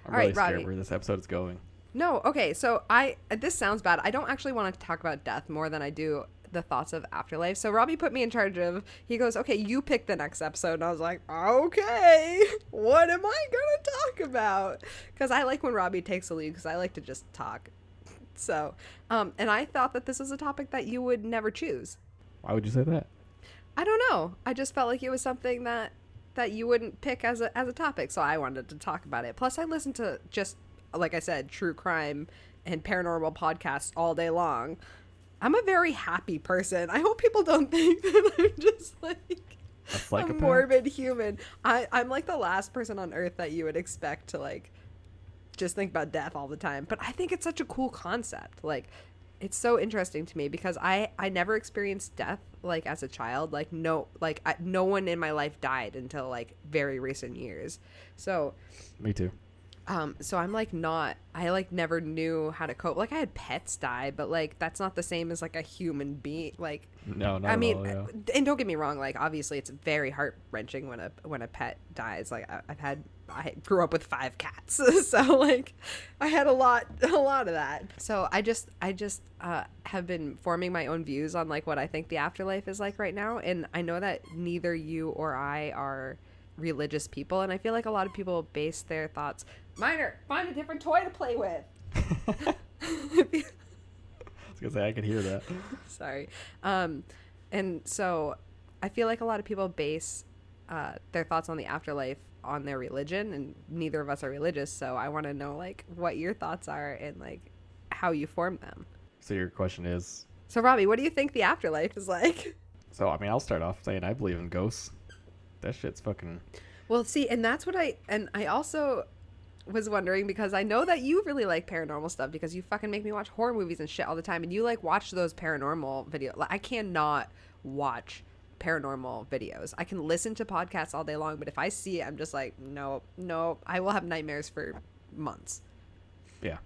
I'm All really right, scared Robbie. where this episode is going. No, okay. So this sounds bad. I don't actually want to talk about death more than I do the thoughts of afterlife. So Robbie put me in charge of. He goes, "Okay, you pick the next episode." And I was like, "Okay, what am I gonna talk about?" Because I like when Robbie takes the lead because I like to just talk. So, and I thought that this was a topic that you would never choose. Why would you say that? I don't know. I just felt like it was something that you wouldn't pick as a topic, so I wanted to talk about it. Plus, I listen to just like I said, true crime and paranormal podcasts all day long. I'm a very happy person. I hope people don't think that I'm just like A a psychopath? morbid human. I'm like the last person on earth that you would expect to like just think about death all the time. But I think it's such a cool concept. Like, it's so interesting to me because I never experienced death like as a child. Like no one in my life died until like very recent years. So Me too. so I'm like I like never knew how to cope. Like I had pets die, but like that's not the same as like a human being. Like No, not I mean, at all, yeah. and don't get me wrong. Like obviously, it's very heart wrenching when a pet dies. Like I grew up with 5 cats, so like I had a lot of that. So I just have been forming my own views on like what I think the afterlife is like right now, and I know that neither you or I are religious people, and I feel like a lot of people base their thoughts. Minor, find a different toy to play with. I was gonna say I could hear that. Sorry. And so I feel like a lot of people base their thoughts on the afterlife on their religion, and neither of us are religious, so I want to know like what your thoughts are and like how you form them. So your question is, So Robbie, what do you think the afterlife is like? so I mean, I'll start off saying I believe in ghosts. That shit's fucking. Well, see, and that's what I also was wondering, because I know that you really like paranormal stuff because you fucking make me watch horror movies and shit all the time, and you like watch those paranormal videos. Like, I cannot watch paranormal videos. I can listen to podcasts all day long, but if I see it, I'm just like, no, I will have nightmares for months. Yeah.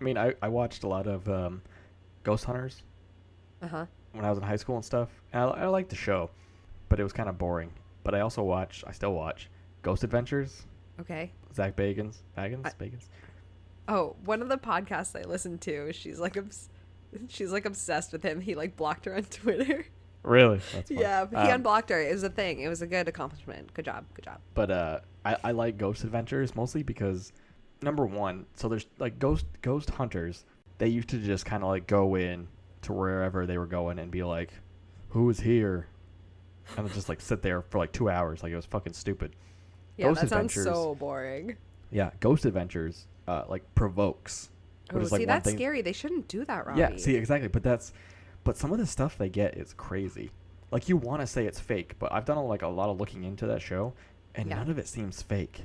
I mean, I watched a lot of Ghost Hunters when I was in high school and stuff. And I liked the show, but it was kind of boring. But I still watch Ghost Adventures. Okay. Zach Bagans. Oh, one of the podcasts I listened to, she's like obsessed with him. He like blocked her on Twitter. Really? That's fun. Yeah, but he unblocked her. It was a thing. It was a good accomplishment. Good job. But I like Ghost Adventures mostly because, number one, so there's like ghost hunters. They used to just kind of like go in to wherever they were going and be like, "Who is here?" And just like sit there for like 2 hours. Like, it was fucking stupid. Yeah, Ghost that sounds Adventures- so boring. Yeah, Ghost Adventures like provokes. Oh, which is, like, see, one that's thing- scary. They shouldn't do that, Robbie. Yeah, see, exactly. But some of the stuff they get is crazy. Like, you want to say it's fake, but I've done a lot of looking into that show, and Yeah. none of it seems fake.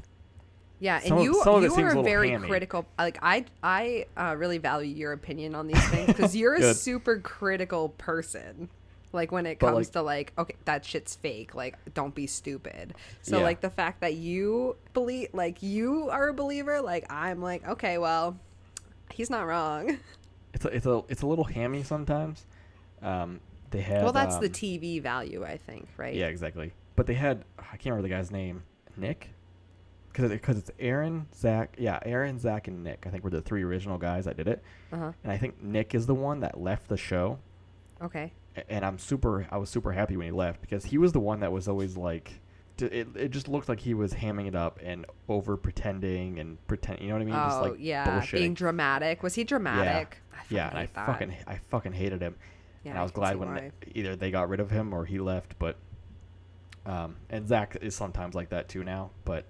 Yeah, Some and of- you some of it seems a are little very hammy. critical. Like I really value your opinion on these things because you're a Good. super critical person. Like when it But, comes like- to like, okay, that shit's fake. Like, don't be stupid. So Yeah. like the fact that you believe, like you are a believer, like I'm like, okay, well, he's not wrong. it's a little hammy sometimes. They had Well, that's the TV value, I think, right? yeah, exactly. But they had, I can't remember the guy's name, Nick, because it's Aaron, Zach, Aaron, Zach, and Nick. I think were the three original guys that did it. Uh-huh. And I think Nick is the one that left the show. Okay. And I was super happy when he left, because he was the one that was always like, it just looked like he was hamming it up and over pretending, you know what I mean? Just like bullshitting. Being dramatic. Was he dramatic? Yeah, and I fucking hated him. Yeah, and I was glad when either they got rid of him or he left. But and Zach is sometimes like that too now. But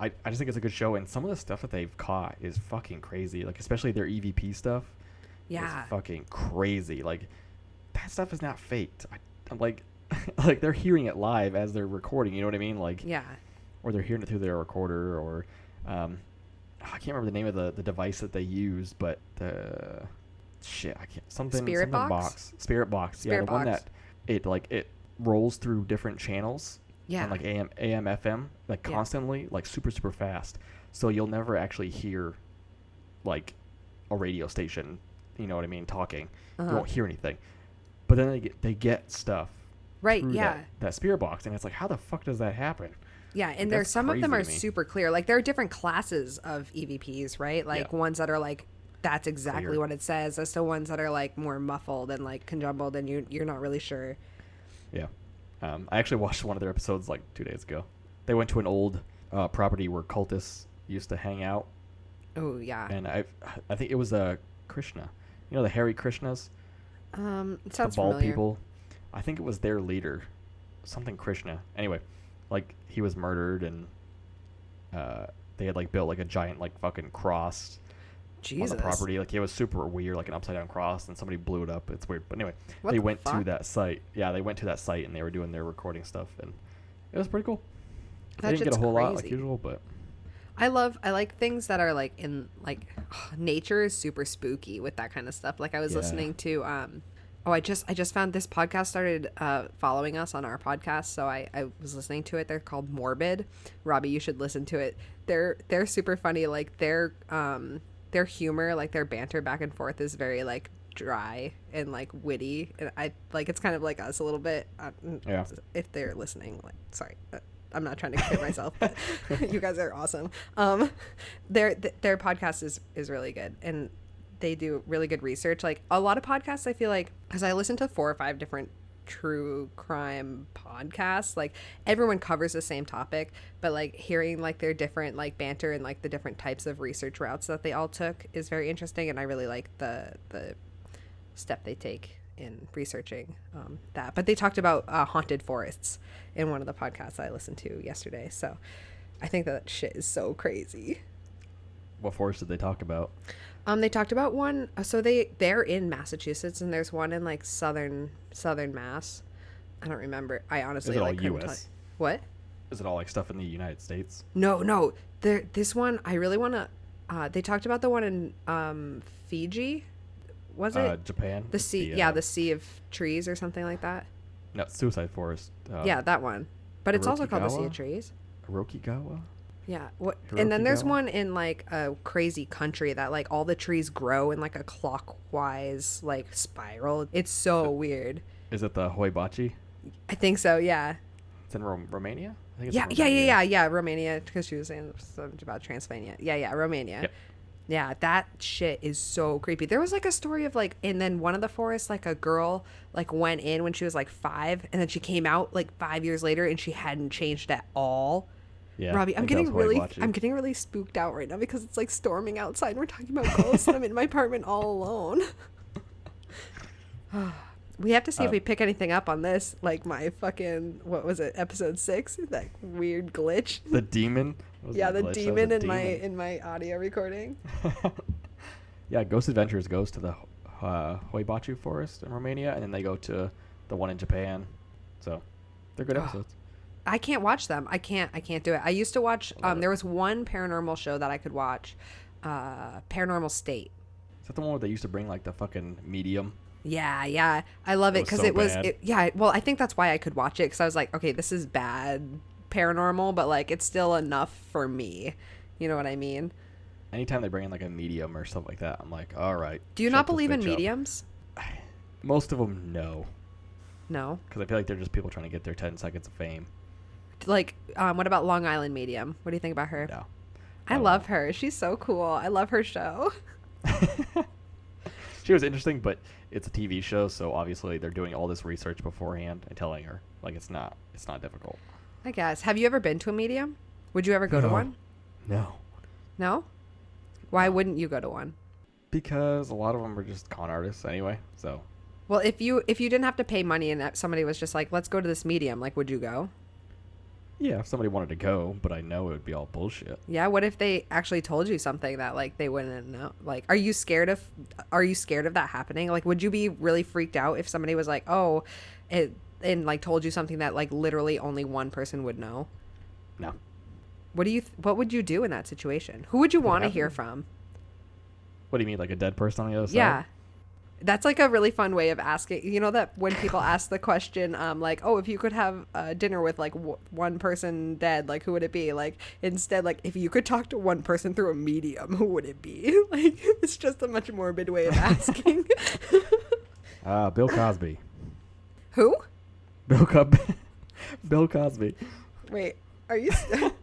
I just think it's a good show, and some of the stuff that they've caught is fucking crazy. Like especially their EVP stuff. Yeah. Is fucking crazy. Like that stuff is not faked. I'm like like they're hearing it live as they're recording. You know what I mean? Like yeah. Or they're hearing it through their recorder, or I can't remember the name of the device that they use, but the shit, I can't Spirit box? Spirit box. Spirit yeah, the box. one that it rolls through different channels. Yeah. On like AM FM, like constantly, like super fast. So you'll never actually hear like a radio station, you know what I mean, talking. Uh-huh. You won't hear anything. But then they get stuff. Right, through yeah. That spirit box, and it's like, how the fuck does that happen? Yeah, and That's some of them are crazy to me. super clear. Like there are different classes of EVPs, right? Like ones that are like that's exactly Clear. what it says, as to ones that are like more muffled and like conjumbled, and you're not really sure. Yeah. I actually watched one of their episodes like 2 days ago. They went to an old property where cultists used to hang out, Oh yeah. and I think it was Krishna. You know the Hare Krishnas, It sounds the bald familiar. people. I think it was their leader, something Krishna. Anyway, like he was murdered, and they had like built like a giant like fucking cross Jesus. on the property. Like it was super weird, like an upside down cross, and somebody blew it up. It's weird. But anyway, What they the went to fuck? that site. Yeah, they went to that site and they were doing their recording stuff, and it was pretty cool. That They didn't get a shit's whole lot like crazy. usual, but I like things that are like in like nature is super spooky with that kind of stuff. Like I was Yeah. listening to I just found this podcast started following us on our podcast, so I was listening to it. They're called Morbid. Robbie, you should listen to it. They're super funny. Like their humor, like their banter back and forth is very like dry and like witty, and I like it's kind of like us a little bit. Yeah. If they're listening, like sorry. I'm not trying to kid myself, but you guys are awesome. Their podcast is really good, and they do really good research. Like a lot of podcasts, I feel like, because I listen to 4 or 5 different true crime podcasts, like everyone covers the same topic, but like hearing like their different like banter and like the different types of research routes that they all took is very interesting, and I really like the step they take in researching that. But they talked about haunted forests in one of the podcasts I listened to yesterday, so I think that shit is so crazy. what forest did they talk about? They talked about one, so they're in Massachusetts, and there's one in like southern Mass. I don't remember. I honestly Is it all like couldn't US? tell- What? Is it all like stuff in the United States? No. This one I really want to. They talked about the one in Fiji. Was it Japan. the It's sea? The Sea of Trees or something like that. No, Suicide Forest. Yeah, that one. But it's also called the Sea of Hirokigawa? Trees. Rokigawa. Yeah. And then there's Hirokigawa? one in like a crazy country that like all the trees grow in like a clockwise like spiral. It's so weird. Is it the Hoibachi? I think so. Yeah. It's in Romania. I think it's Yeah. in Romania. Yeah. Romania, because she was saying something about Transylvania. Yeah. Romania. Yep. Yeah, that shit is so creepy. There was like a story of like, and then one of the forests, like a girl like went in when she was like 5, and then she came out like 5 years later, and she hadn't changed at all. Yeah. Robbie, I think that was Hoibachi. I'm getting really spooked out right now because it's like storming outside and we're talking about ghosts and I'm in my apartment all alone. We have to see if we pick anything up on this, like my fucking, what was it, episode 6, that weird glitch. The demon. Was Yeah, it the glitch? That was a demon demon. in my audio recording. Yeah, Ghost Adventures goes to the Hoibachi Forest in Romania, and then they go to the one in Japan. So they're good episodes. I can't watch them. I can't do it. I used to watch. love it. There was one paranormal show that I could watch, Paranormal State. Is that the one where they used to bring like the fucking medium? Yeah. I love it It was because so it was. bad. Yeah. Well, I think that's why I could watch it, because I was like, okay, this is bad paranormal, but like it's still enough for me. You know what I mean? anytime they bring in like a medium or stuff like that, I'm like, all right. Do you shut not this believe in bitch up. mediums? Most of them, no. No. Because I feel like they're just people trying to get their 10 seconds of fame. Like, what about Long Island Medium? What do you think about her? No. I love her. She's so cool. I love her show. She was interesting, but it's a TV show, so obviously they're doing all this research beforehand and telling her like it's not difficult. I guess. Have you ever been to a medium? Would you ever go to one? No. No? Why wouldn't you go to one? Because a lot of them are just con artists anyway. So. Well, if you didn't have to pay money and somebody was just like, let's go to this medium, like, would you go? Yeah, if somebody wanted to go, but I know it would be all bullshit. Yeah. What if they actually told you something that like they wouldn't know? Like, are you scared of that happening? Like, would you be really freaked out if somebody was like, oh, and like told you something that like literally only one person would know? No. What would you do in that situation? Who would you want to hear happen. from? What do you mean, like a dead person on the other side? Yeah. That's like a really fun way of asking. You know that when people ask the question, like, oh, if you could have dinner with like one person dead, like who would it be? Like instead, like if you could talk to one person through a medium, who would it be? Like it's just a much morbid way of asking. Bill Cosby. Who? Bill Cosby. Wait, are you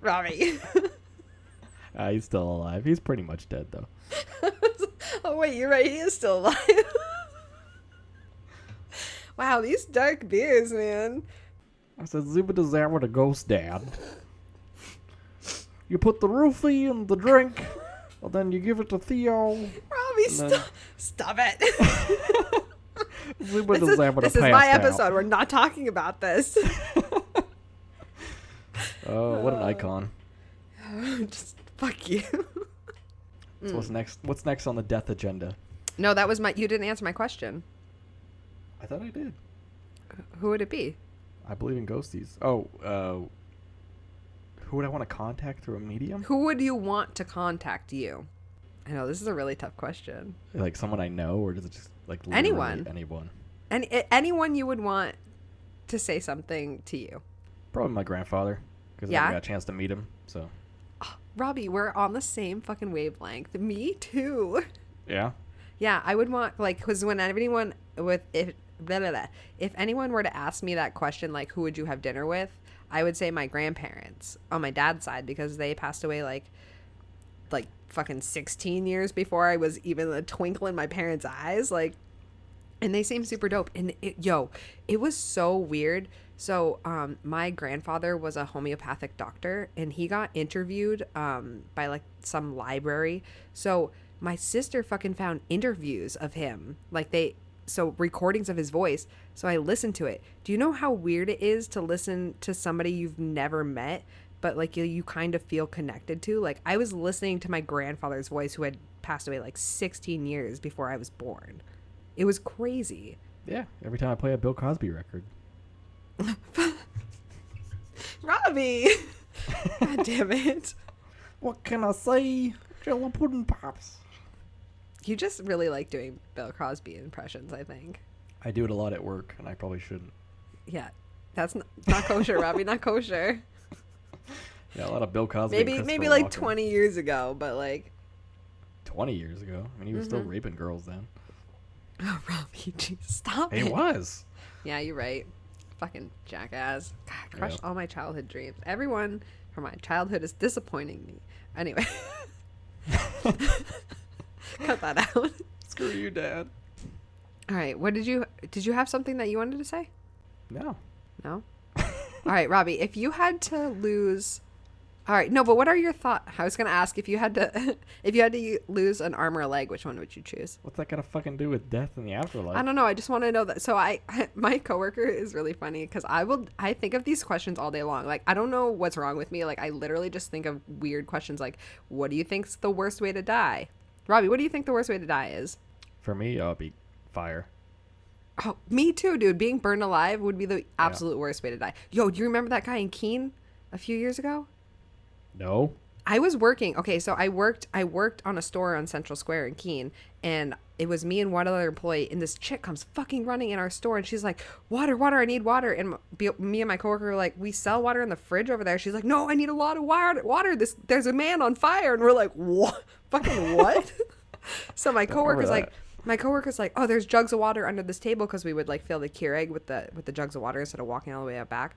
Robbie? He's still alive. He's pretty much dead though. Oh wait, you're right. He is still alive. Wow, these dark beers, man. I said, Zubadazar with a ghost dad. You put the roofie in the drink, and then you give it to Theo. Robbie, stop it. Zubadazar This is my episode. We're not talking about this. Oh, what an icon. Just fuck you. So what's next? What's next on the death agenda? No, that was you didn't answer my question. I thought I did. Who would it be? I believe in ghosties. Oh, who would I want to contact through a medium? Who would you want to contact you? I know this is a really tough question. Like someone I know, or does it just like literally Anyone? Anyone. Anyone you would want to say something to you. Probably my grandfather, because I Yeah? never got a chance to meet him. So. Robbie, we're on the same fucking wavelength. Me too. Yeah. Yeah, I would want like because when anyone if anyone were to ask me that question, like who would you have dinner with, I would say my grandparents on my dad's side because they passed away like fucking 16 years before I was even a twinkle in my parents' eyes, like, and they seem super dope. And it was so weird. So my grandfather was a homeopathic doctor and he got interviewed by like some library. So my sister fucking found interviews of him, so recordings of his voice. So I listened to it. Do you know how weird it is to listen to somebody you've never met, but like you kind of feel connected to? Like I was listening to my grandfather's voice who had passed away like 16 years before I was born. It was crazy. Yeah. Every time I play a Bill Cosby record. Robbie! God damn it. What can I say? Jello pudding pops. You just really like doing Bill Cosby impressions, I think. I do it a lot at work, and I probably shouldn't. Yeah. That's not kosher, Robbie. Not kosher. Yeah, a lot of Bill Cosby. Maybe like 20 years ago, but like 20 years ago. I mean, he was still raping girls then. Oh, Robbie, geez, stop He it. was. Yeah, you're right. Fucking jackass. God, crushed all my childhood dreams. Everyone from my childhood is disappointing me. Anyway. Cut that out. Screw you, Dad. All right. What did you have something that you wanted to say? No. No? All right, Robbie, if you had to lose... All right, no, but what are your thoughts? I was going to ask if you had to lose an arm or a leg, which one would you choose? What's that got to fucking do with death in the afterlife? I don't know. I just want to know that. So my coworker is really funny because I think of these questions all day long. Like, I don't know what's wrong with me. Like, I literally just think of weird questions like, what do you think's the worst way to die? Robbie, what do you think the worst way to die is? For me, it'll be fire. Oh, me too, dude. Being burned alive would be the absolute worst way to die. Yo, do you remember that guy in Keene a few years ago? No. I was working. Okay, so I worked on a store on Central Square in Keene, and it was me and one other employee, and this chick comes fucking running in our store, and she's like, water, I need water. And me and my coworker were like, we sell water in the fridge over there. She's like, no, I need a lot of water. There's a man on fire. And we're like, what? Fucking what? So my coworker's like, oh, there's jugs of water under this table, because we would like fill the Keurig with the jugs of water instead of walking all the way out back.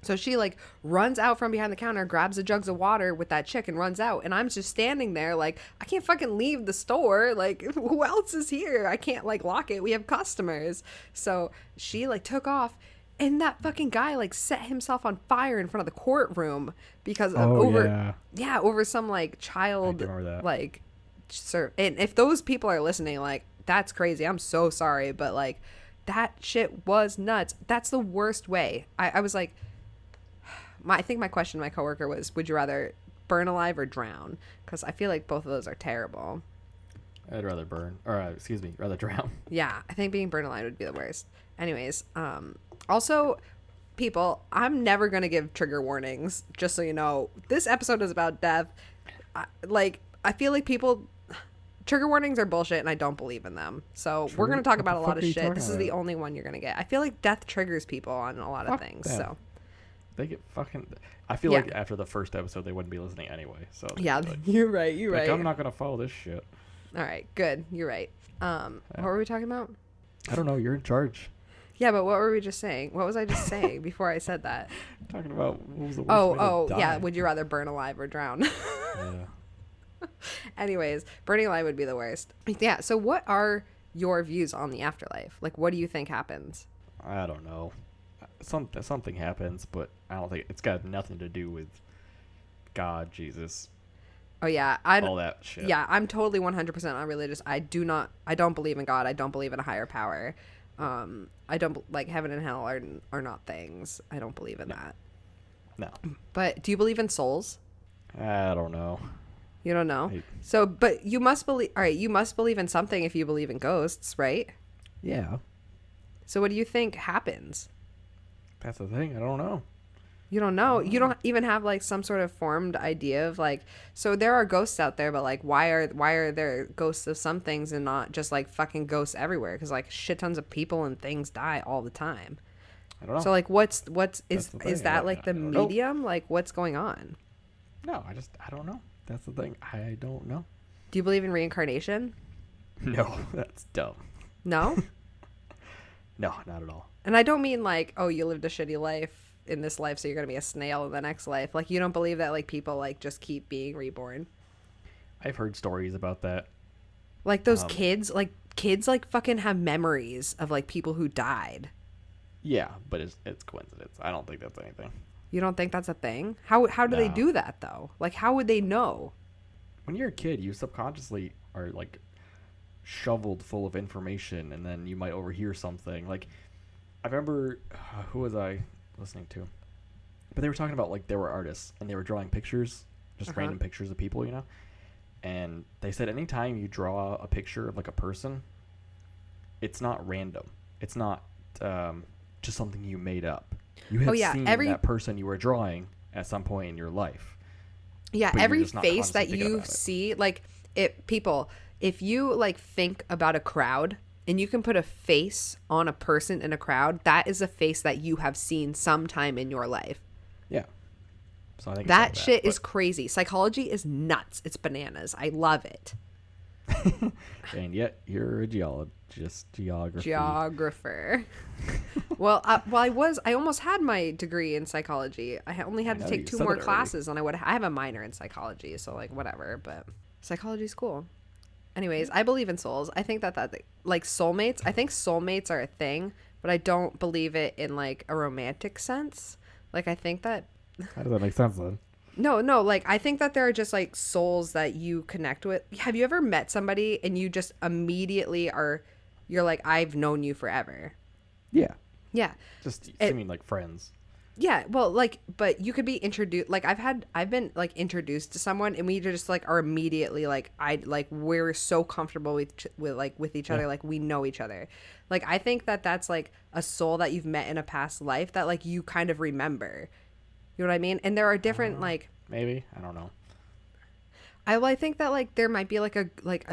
So she like runs out from behind the counter, grabs the jugs of water with that chick, and runs out. And I'm just standing there like, I can't fucking leave the store. Like, who else is here? I can't like lock it. We have customers. So she like took off, and that fucking guy like set himself on fire in front of the courtroom because of over some like child like. And if those people are listening, like, that's crazy. I'm so sorry, but like, that shit was nuts. That's the worst way. I was like, I think my question to my coworker was, would you rather burn alive or drown? Because I feel like both of those are terrible. I'd rather rather drown. Yeah, I think being burned alive would be the worst. Anyways, also, people, I'm never going to give trigger warnings, just so you know. This episode is about death. I feel like trigger warnings are bullshit, and I don't believe in them. So we're going to talk about a lot of shit. This is the only one you're going to get. I feel like death triggers people on a lot of things. So they get fucking. I feel like after the first episode, they wouldn't be listening anyway. So yeah, like, you're right. I'm not going to follow this shit. All right, good. You're right. What were we talking about? I don't know. You're in charge. Yeah, but what were we just saying? What was I just saying before I said that? Talking about what was the worst way to die. Yeah. Would you rather burn alive or drown? Yeah. Anyways, burning alive would be the worst. Yeah. So what are your views on the afterlife? Like, what do you think happens? I don't know. Something happens, but I don't think it's got nothing to do with God, Jesus. Oh yeah, all that shit. Yeah, I'm totally 100% unreligious. I don't believe in God. I don't believe in a higher power. I don't like heaven and hell are not things. I don't believe in that. No. But do you believe in souls? I don't know. You don't know? So, but you must believe. All right, you must believe in something if you believe in ghosts, right? Yeah. So, what do you think happens? That's the thing. I don't know. You don't know. You don't even have like some sort of formed idea of like. So there are ghosts out there, but like, why are there ghosts of some things and not just like fucking ghosts everywhere? Because like shit tons of people and things die all the time. I don't know. So like, is that like the medium? Like, what's going on? No, I don't know. That's the thing. I don't know. Do you believe in reincarnation? No, that's dumb. No? No, not at all. And I don't mean like, oh, you lived a shitty life in this life, so you're going to be a snail in the next life. Like, you don't believe that like people like just keep being reborn? I've heard stories about that. Like those kids like fucking have memories of like people who died. Yeah, but it's coincidence. I don't think that's anything. You don't think that's a thing? How do they do that though? Like, how would they know? When you're a kid, you subconsciously are like shoveled full of information, and then you might overhear something. Like, I remember who was I listening to? But they were talking about like they were artists and they were drawing pictures, just random pictures of people, you know. And they said anytime you draw a picture of like a person, it's not random. It's not just something you made up. You have seen that person you were drawing at some point in your life. Yeah, every face that you see, like, if you like think about a crowd and you can put a face on a person in a crowd, that is a face that you have seen sometime in your life. Yeah. So I think that shit is crazy. Psychology is nuts. It's bananas. I love it. And yet you're a geographer. Well, I almost had my degree in psychology. I only had to take 2 more classes, and I have a minor in psychology, so like whatever. But psychology's cool. Anyways, I believe in souls. I think that like soulmates. I think soulmates are a thing, but I don't believe it in like a romantic sense. Like, I think that. How does that make sense then? No, like, I think that there are just like souls that you connect with. Have you ever met somebody and you just immediately you're like, I've known you forever? Yeah. Yeah. Just seeming like friends. Yeah, well, like, but you could be introduced. Like, I've been like introduced to someone, and we just like are immediately like, we're so comfortable with each other, like we know each other. Like, I think that that's like a soul that you've met in a past life that like you kind of remember. You know what I mean? And there are different like maybe, I don't know. I think that like there might be like a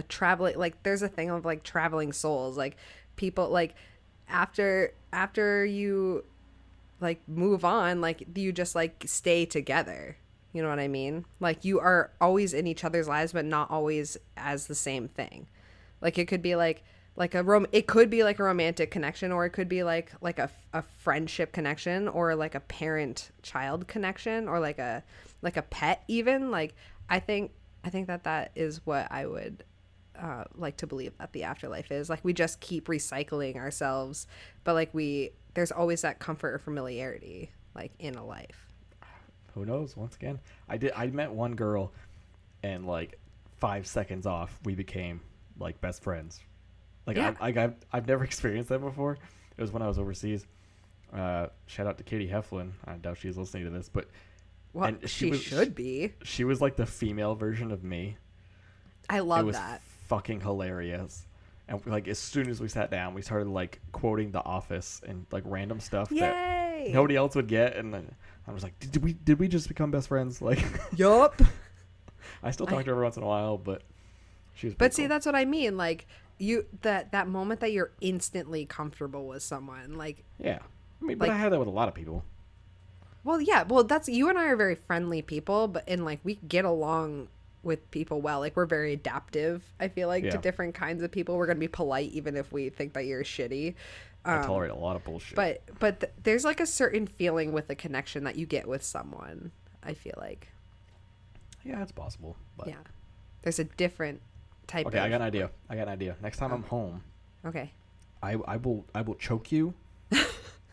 traveling, like there's a thing of like traveling souls, like people like after you like move on, like you just like stay together. You know what I mean? Like you are always in each other's lives, but not always as the same thing. Like it could be it could be like a romantic connection, or it could be like a friendship connection, or like a parent child connection, or like a pet even. Like I think that is what I would like to believe that the afterlife is. Like we just keep recycling ourselves, but like there's always that comfort or familiarity like in a life. Who knows? Once again, I met one girl, and like 5 seconds off, we became like best friends. Like Yeah. I've never experienced that before. It was when I was overseas. Shout out to Katie Heflin. I doubt she's listening to this, but Well, she should be. She was like the female version of me. I love it was that. Fucking hilarious. And like as soon as we sat down, we started like quoting The Office and like random stuff Yay! that nobody else would get. And then I was like, did we just become best friends? Like, Yup. I still talk to her every once in a while, but she was. But see, cool. that's what I mean. Like that moment that you're instantly comfortable with someone. Like, Yeah, I mean, but like- I had that with a lot of people. well, yeah, well, that's you and I are very friendly people, and like we get along with people well. Like we're very adaptive. I feel like to Yeah. different kinds of people. We're gonna be polite even if we think that you're shitty. I tolerate a lot of bullshit. But there's like a certain feeling with the connection that you get with someone. I feel like, yeah, it's possible. But. yeah, there's a different type. Okay, of... I got an idea. Next time I'm home, Okay. I will choke you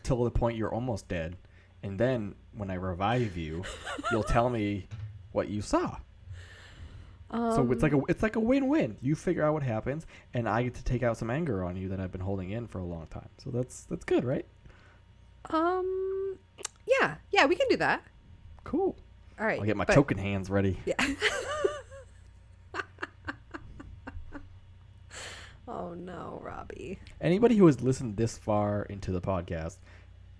till the point you're almost dead, and then when I revive you, you'll tell me what you saw. So it's like a win-win. You figure out what happens, and I get to take out some anger on you that I've been holding in for a long time. So that's good, right? Yeah, we can do that. Cool. All right. I'll get my but- choking hands ready. Yeah. Oh no, Robbie. Anybody who has listened this far into the podcast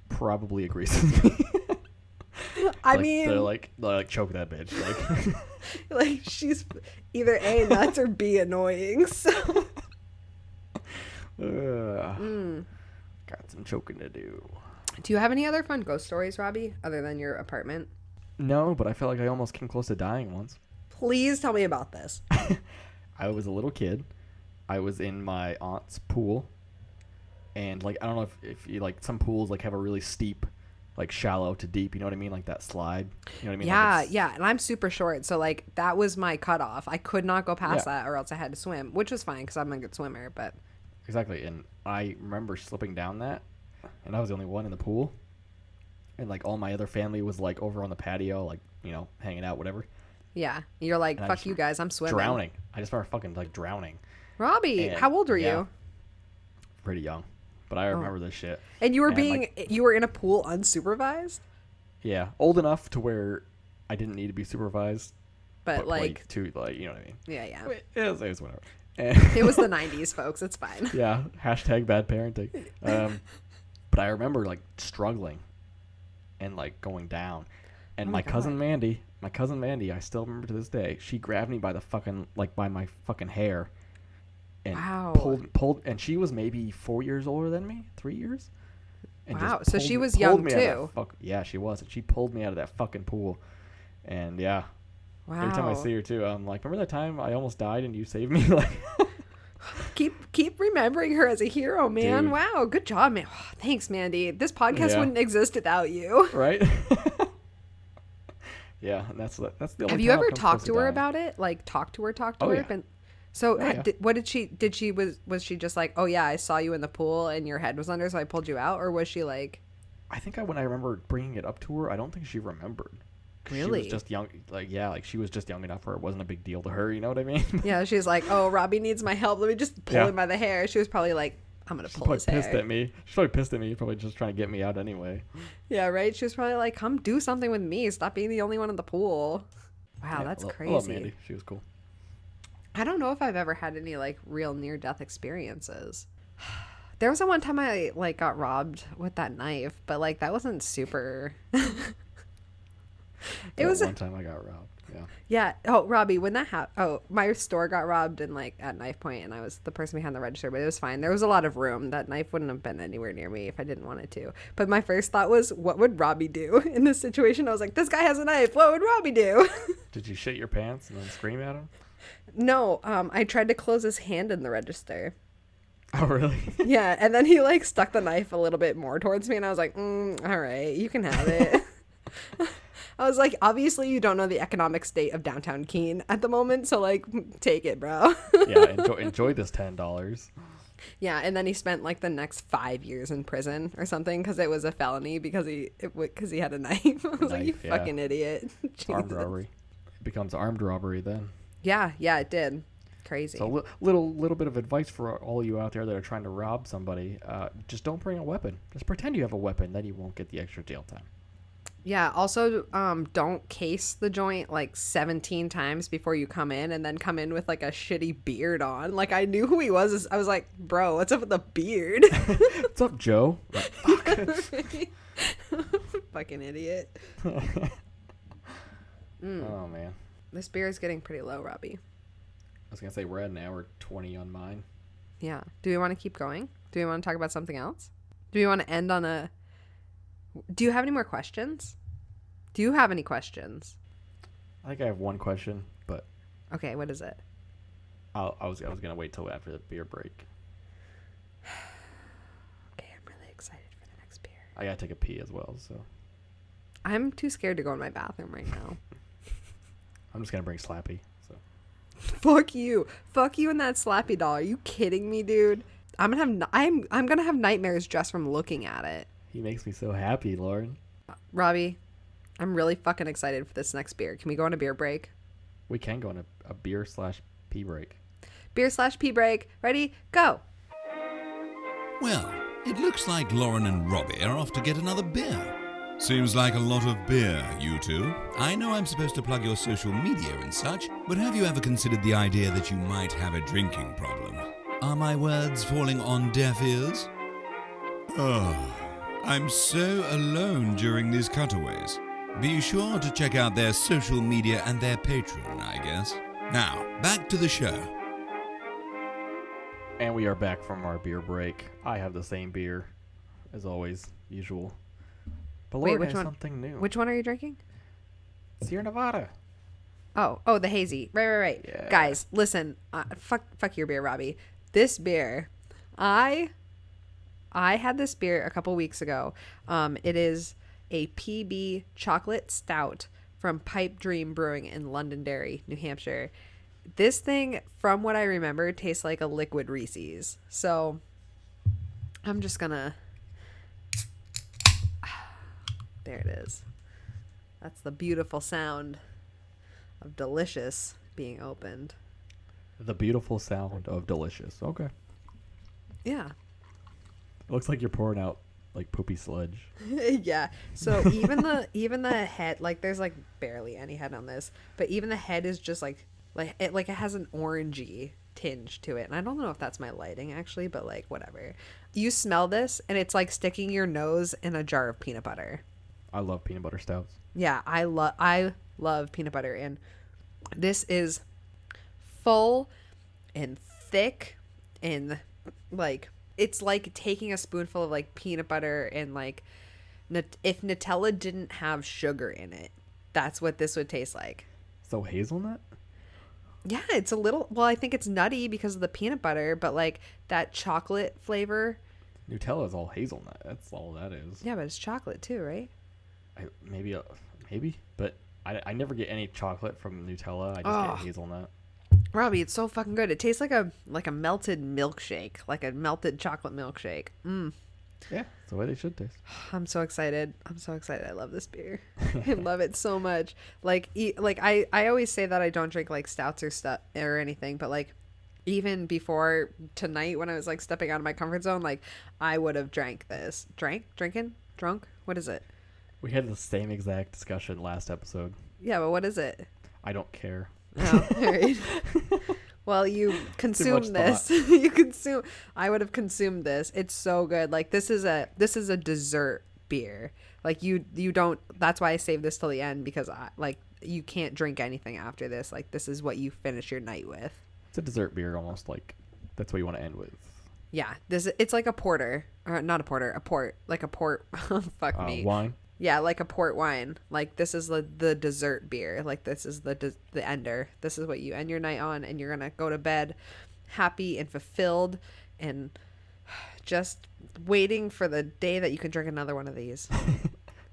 probably agrees with me. I Like, mean, they're like choke that bitch. Like, like she's either A, nuts, or B, annoying. So got some choking to do. do you have any other fun ghost stories, Robbie, other than your apartment? No, but I felt like I almost came close to dying once. Please tell me about this. I was a little kid. I was in my aunt's pool, and like I don't know if you like some pools like have a really steep, like shallow to deep. You know what I mean? Like that slide. You know what I mean? Yeah, Like yeah, and I'm super short, so like that was my cutoff. I could not go past Yeah. that, or else I had to swim, which was fine because I'm a good swimmer. But Exactly. And I remember slipping down that, and I was the only one in the pool, and like all my other family was like over on the patio, like hanging out, whatever. yeah, you're like, And I fuck just you guys, I'm swimming. Drowning. I just remember fucking like drowning. Robbie, And, how old were yeah, you? Pretty young, but I remember this shit. And you were And, you were in a pool unsupervised, Yeah, old enough to where I didn't need to be supervised, but like, to like you know what I mean. yeah. It was whatever. It was the 90s, folks. It's fine. Yeah, hashtag bad parenting. But I remember like struggling and like going down, and Oh my my cousin Mandy, I still remember to this day. She grabbed me by the by my fucking hair, and Wow. pulled, and she was maybe 4 years older than me, 3 years. And Wow, just so she pulled was pulled young me out of too. that yeah, she was, and she pulled me out of that fucking pool, and yeah. Wow. Every time I see her too, I'm like, remember that time I almost died and you saved me? Like, Keep remembering her as a hero, man. Dude. Wow, good job, man. Thanks, Mandy. This podcast Yeah. wouldn't exist without you. right? Yeah, and that's the only Have you time I've ever come talked close to her dying. about it? Like talk to her Oh, her? yeah. So Oh, yeah. what did she was she just like, oh yeah, I saw you in the pool and your head was under, so I pulled you out, or was she like, I think when I remember bringing it up to her, I don't think she remembered. 'Cause Really? She was just young, she was just young enough where it wasn't a big deal to her, you know what I mean? yeah, she's like, oh, Robbie needs my help, let me just pull Yeah. him by the hair. She was probably like, I'm gonna She's pull probably his pissed hair. at me. She's probably pissed at me, probably just trying to get me out anyway. Yeah, right. She was probably like, come do something with me. Stop being the only one in the pool. Wow, Yeah, that's I crazy. love Mandy. She was cool. I don't know if I've ever had any like real near death experiences. There was the one time I like got robbed with that knife, but like that wasn't super. It That was one time I got robbed. Yeah. Oh, Robbie, when that happened, my store got robbed and like at knife point, and I was the person behind the register, but it was fine. There was a lot of room. That knife wouldn't have been anywhere near me if I didn't want it to. But my first thought was, what would Robbie do in this situation? I was like, this guy has a knife. What would Robbie do? Did you shit your pants and then scream at him? No, I tried to close his hand in the register. Oh, really? Yeah, and then he like stuck the knife a little bit more towards me, and I was like, all right, you can have it. I was like, obviously you don't know the economic state of downtown Keene at the moment, so like, take it, bro. Yeah, enjoy this $10. Yeah, and then he spent like the next 5 years in prison or something because it was a felony because he had a knife. I was like, you fucking idiot. Armed robbery. It becomes armed robbery then. Yeah, it did. Crazy. So little bit of advice for all you out there that are trying to rob somebody. Just don't bring a weapon. Just pretend you have a weapon, then you won't get the extra jail time. Yeah, also don't case the joint like 17 times before you come in, and then come in with like a shitty beard on. Like, I knew who he was. I was like, bro, what's up with the beard? What's up, Joe? Like, fuck. Fucking idiot. Oh, man. This beer is getting pretty low, Robbie. I was going to say we're at an hour 20 on mine. Yeah. Do we want to keep going? Do we want to talk about something else? Do we want to end on a... Do you have any more questions? Do you have any questions? I think I have one question, but... Okay, what is it? I was going to wait till after the beer break. Okay, I'm really excited for the next beer. I got to take a pee as well, so... I'm too scared to go in my bathroom right now. I'm just going to bring Slappy, so... Fuck you and that Slappy doll. Are you kidding me, dude? I'm gonna have nightmares just from looking at it. He makes me so happy, Lauren. Robbie, I'm really fucking excited for this next beer. Can we go on a beer break? We can go on a beer/pee break. Beer/pee break. Ready? Go. Well, it looks like Lauren and Robbie are off to get another beer. Seems like a lot of beer, you two. I know I'm supposed to plug your social media and such, but have you ever considered the idea that you might have a drinking problem? Are my words falling on deaf ears? Oh, I'm so alone during these cutaways. Be sure to check out their social media and their Patreon, I guess. Now, back to the show. And we are back from our beer break. I have the same beer, as always, usual. But Lauren which has one? something new. Which one are you drinking? Sierra Nevada. Oh, the hazy. Right. Yeah. Guys, listen. Fuck your beer, Robbie. This beer, I had this beer a couple weeks ago. It is a PB chocolate stout from Pipe Dream Brewing in Londonderry, New Hampshire. This thing, from what I remember, tastes like a liquid Reese's. So I'm just gonna... There it is. That's the beautiful sound of delicious being opened. The beautiful sound of delicious. Okay. Yeah. It looks like you're pouring out like poopy sludge. Yeah. So even the head, like there's like barely any head on this, but even the head is just like it has an orangey tinge to it. And I don't know if that's my lighting actually, but like whatever. You smell this and it's like sticking your nose in a jar of peanut butter. I love peanut butter stouts. Yeah, I love peanut butter, and this is full and thick and like it's like taking a spoonful of like peanut butter and like if Nutella didn't have sugar in it, that's what this would taste like. So hazelnut? Yeah, it's a little, well, I think it's nutty because of the peanut butter, but like that chocolate flavor. Nutella is all hazelnut. That's all that is. Yeah, but it's chocolate too, right? Maybe, but I never get any chocolate from Nutella. I just get hazelnut. Robbie, it's so fucking good. It tastes like a melted milkshake, like a melted chocolate milkshake. Yeah, it's the way they should taste. I'm so excited. I love this beer. I love it so much. I always say that I don't drink like stouts or stuff or anything, but like even before tonight when I was like stepping out of my comfort zone, like I would have drank this. Drunk? What is it? We had the same exact discussion last episode. Yeah, but what is it? I don't care. Oh, all right. Well, you consume this. I would have consumed this. It's so good. Like this is a dessert beer. Like you don't. That's why I saved this till the end, because you can't drink anything after this. Like this is what you finish your night with. It's a dessert beer, almost like that's what you want to end with. Yeah, it's like a porter, or not a porter, a port, like a port. Fuck me. Wine. Yeah, like a port wine. Like this is the dessert beer. Like this is the ender. This is what you end your night on, and you're gonna go to bed happy and fulfilled, and just waiting for the day that you can drink another one of these.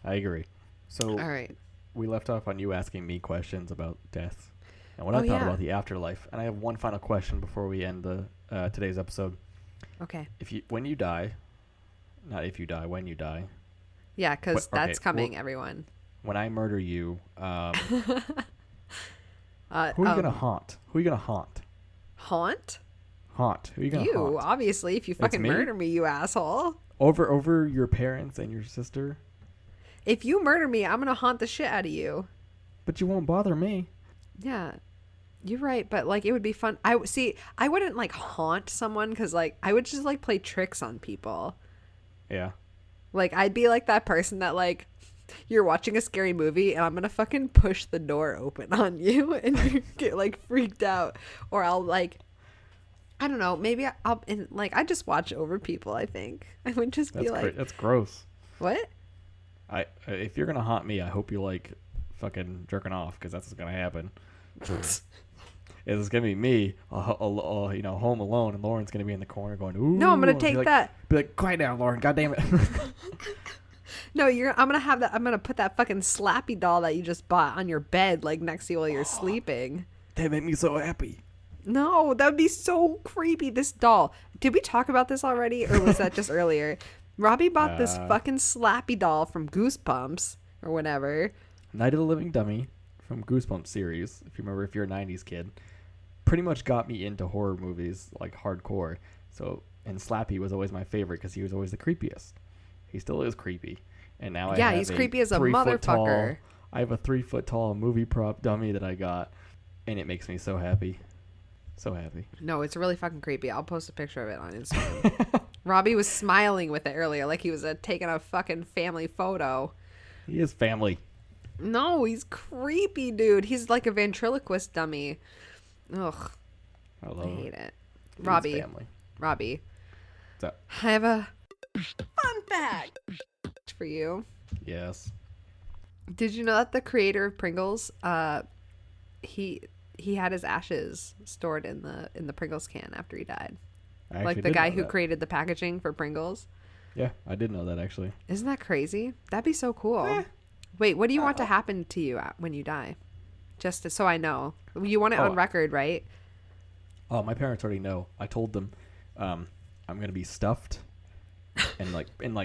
I agree. So All right. we left off on you asking me questions about death and what I thought about the afterlife. And I have one final question before we end the today's episode. Okay. When you die, when you die. Yeah, because that's coming, well, everyone. When I murder you, who are you gonna haunt? Who are you gonna haunt? Haunt? Haunt. Who are you gonna You, haunt? obviously, if you fucking me? murder me, you asshole. Over your parents and your sister? If you murder me, I'm gonna haunt the shit out of you. But you won't bother me. Yeah, you're right. But like, it would be fun. I wouldn't like haunt someone, because like I would just like play tricks on people. Yeah. Like I'd be like that person that like you're watching a scary movie and I'm gonna fucking push the door open on you and you get like freaked out, or I'll like, I don't know, maybe I just watch over people. I think I would just be like, that's gross. What? If you're gonna haunt me, I hope you like fucking jerking off, because that's what's gonna happen. It's gonna be me, home alone, and Lauren's gonna be in the corner going, "Ooh." No, I'm gonna take that. Be like, quiet down, Lauren. God damn it. No, I'm gonna have that. I'm gonna put that fucking slappy doll that you just bought on your bed, like next to you while you're sleeping. That made me so happy. No, that would be so creepy. This doll. Did we talk about this already, or was that just earlier? Robbie bought this fucking slappy doll from Goosebumps or whatever. Night of the Living Dummy from Goosebumps series, if you remember, if you're a 90s kid, pretty much got me into horror movies like hardcore. So, and Slappy was always my favorite because he was always the creepiest. He still is creepy. And now he's creepy as a motherfucker. I have a 3-foot tall movie prop dummy that I got, and it makes me so happy. So happy. No, it's really fucking creepy. I'll post a picture of it on Instagram. Robbie was smiling with it earlier, like he was taking a fucking family photo. He is family. No, he's creepy, dude. He's like a ventriloquist dummy. Ugh. I hate it. Robbie. Robbie. What's up? I have a fun fact for you. Yes. Did you know that the creator of Pringles, he had his ashes stored in the Pringles can after he died? Like the guy who created the packaging for Pringles? Yeah, I did know that actually. Isn't that crazy? That'd be so cool. Wait, what do you want to happen to you when you die? Just so I know. You want it on record, right? Oh, my parents already know. I told them I'm going to be stuffed and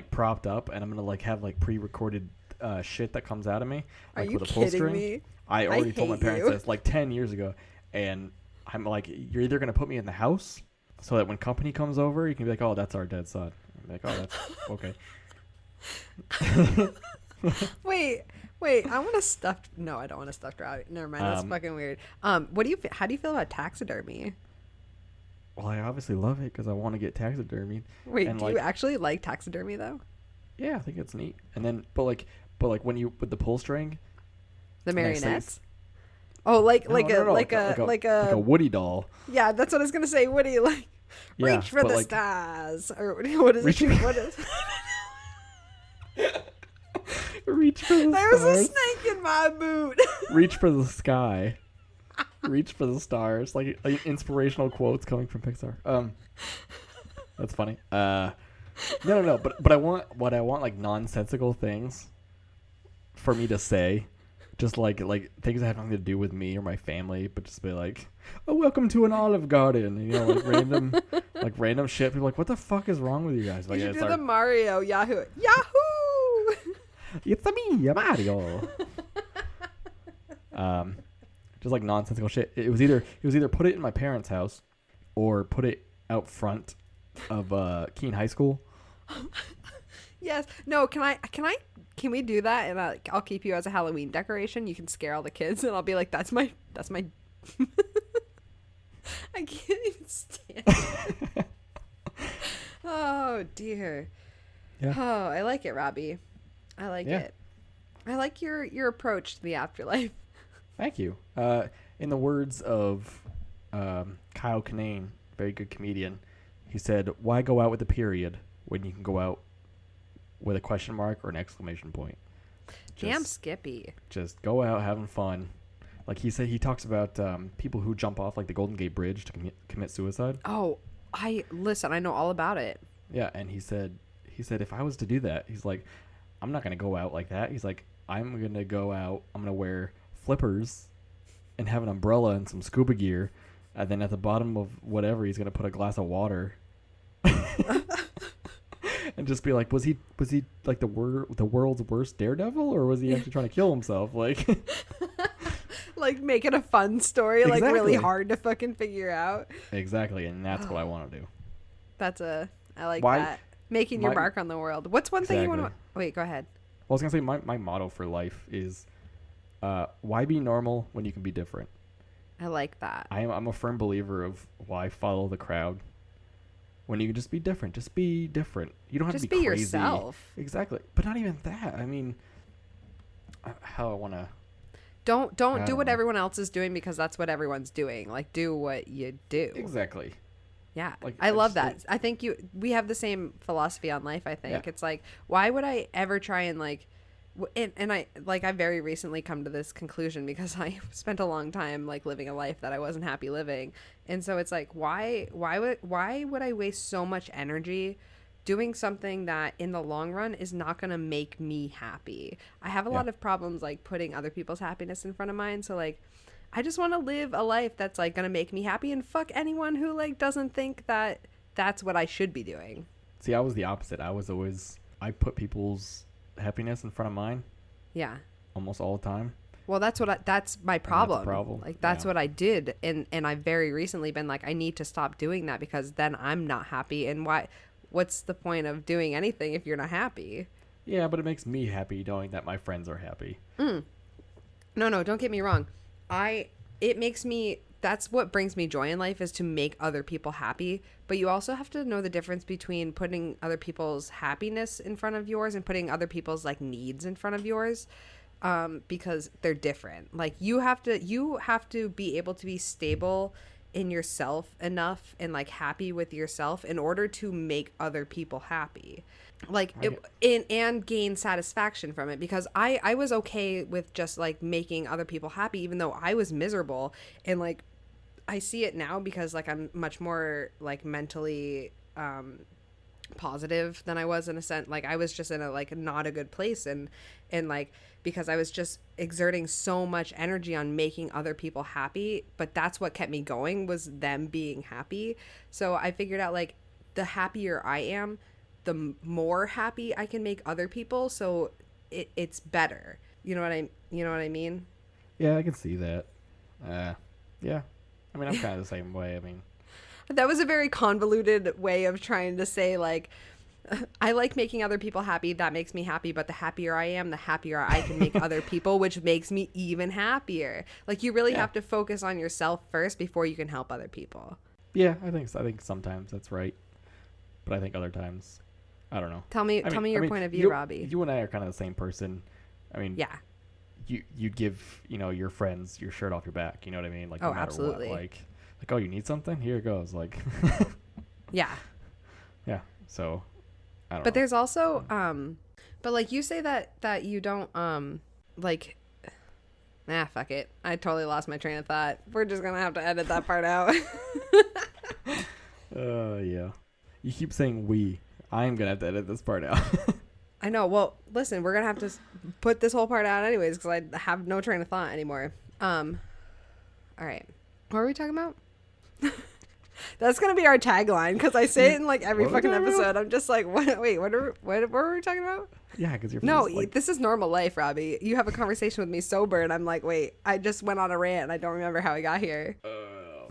propped up, and I'm going to like have like pre-recorded shit that comes out of me. Are like, you with a pull kidding string. me? I already told my parents this like 10 years ago, and I'm like, you're either going to put me in the house so that when company comes over, you can be like, oh, that's our dead son. I'm like, oh, that's okay. Wait, I want a stuffed. No, I don't want a stuffed rabbit. Never mind. That's fucking weird. How do you feel about taxidermy? Well, I obviously love it because I want to get taxidermied. Wait, do you actually like taxidermy though? Yeah, I think it's neat. And then, but like when you with the pull string, the marionettes. Oh, like a Woody doll. Yeah, that's what I was gonna say. Woody, like reach for the stars, or what is it? What is? Reach for the There was a snake in my boot. Reach for the sky. Reach for the stars. Like inspirational quotes coming from Pixar. That's funny. No. But I want like nonsensical things for me to say. Just like things that have nothing to do with me or my family, but just be like, "Oh, welcome to an Olive Garden," you know, like random shit. People are like, "What the fuck is wrong with you guys?" Like, you should do the Mario Yahoo! It's me, Mario. Just like nonsensical shit. It was either put it in my parents' house, or put it out front of Keene High School. Yes. No. Can we do that? And I'll keep you as a Halloween decoration. You can scare all the kids, and I'll be like, that's my. I can't even stand it. Oh dear. Yeah. Oh, I like it, Robbie. I like Yeah. it. I like your approach to the afterlife. Thank you. In the words of Kyle Kinane, very good comedian, he said, "Why go out with a period when you can go out with a question mark or an exclamation point?" Damn Skippy. Just go out having fun. Like he said, he talks about people who jump off like the Golden Gate Bridge to commit suicide. Oh, I know all about it. Yeah, and he said if I was to do that, he's like, I'm not gonna go out like that. He's like, I'm gonna go out. I'm gonna wear flippers and have an umbrella and some scuba gear, and then at the bottom of whatever, he's gonna put a glass of water. And just be like, was he like the world's worst daredevil, or was he actually trying to kill himself? Like, Like make it a fun story, like really Exactly. hard to fucking figure out. exactly, and that's what I want to do. I like Why- that. Making your my- mark on the world. What's one thing you want to Exactly. wait, go ahead. Well, I was gonna say my motto for life is, why be normal when you can be different? I like that. I'm a firm believer of why follow the crowd when you can just be different. Just be different. You don't have Just to be be crazy. yourself. Exactly, but not even that. I mean, how I want to. Don't don't do what know. everyone else is doing because that's what everyone's doing. Like do what you do. Exactly. Yeah. Like, I I love just that. I think we have the same philosophy on life, I think. Yeah. It's like, why would I ever try and like and I very recently come to this conclusion because I spent a long time like living a life that I wasn't happy living. And so it's like, why would I waste so much energy doing something that in the long run is not going to make me happy? I have a lot of problems like putting other people's happiness in front of mine. So like, I just want to live a life that's like going to make me happy, and fuck anyone who like doesn't think that that's what I should be doing. See, I was the opposite. I put people's happiness in front of mine Yeah. almost all the time. Well, that's my problem. problem. Like that's Yeah. what I did, and I've very recently been like, I need to stop doing that because then I'm not happy. And what's the point of doing anything if you're not happy? Yeah, but it makes me happy knowing that my friends are happy. No, don't get me wrong. That's what brings me joy in life, is to make other people happy. But you also have to know the difference between putting other people's happiness in front of yours and putting other people's like needs in front of yours, because they're different. Like you have to be able to be stable in yourself enough and like happy with yourself in order to make other people happy, like and gain satisfaction from it. Because I was okay with just like making other people happy even though I was miserable, and like I see it now because like I'm much more like mentally positive than I was, in a sense. Like I was just in a like not a good place, and like because I was just exerting so much energy on making other people happy, but that's what kept me going, was them being happy. So I figured out like the happier I am, the more happy I can make other people, so it's better. You know what I mean? Yeah, I can see that. Yeah. I mean, I'm kind of the same way. I mean, That was a very convoluted way of trying to say like, I like making other people happy. That makes me happy. But the happier I am, the happier I can make other people, which makes me even happier. Like you really have to focus on yourself first before you can help other people. yeah, I think sometimes that's right, but I think other times, I don't know. Tell me your point of view, Robbie. You and I are kind of the same person. I mean, Yeah. You give your friends your shirt off your back. You know what I mean? Like no Oh, matter absolutely. what. Like oh, you need something? Here it goes. Like Yeah. yeah. So I don't know. But there's also but like you say that you don't like fuck it. I totally lost my train of thought. We're just gonna have to edit that part out. Yeah. You keep saying we. I'm gonna have to edit this part out. I know. Well, listen, we're gonna have to put this whole part out anyways because I have no train of thought anymore. All right. What were we talking about? That's gonna be our tagline because I say it in like every What were we fucking talking about? episode. I'm just like, what? Wait, what were we talking about? Yeah, because you're No, like, this is normal life, Robbie. You have a conversation with me sober, and I'm like, wait, I just went on a rant, and I don't remember how I got here.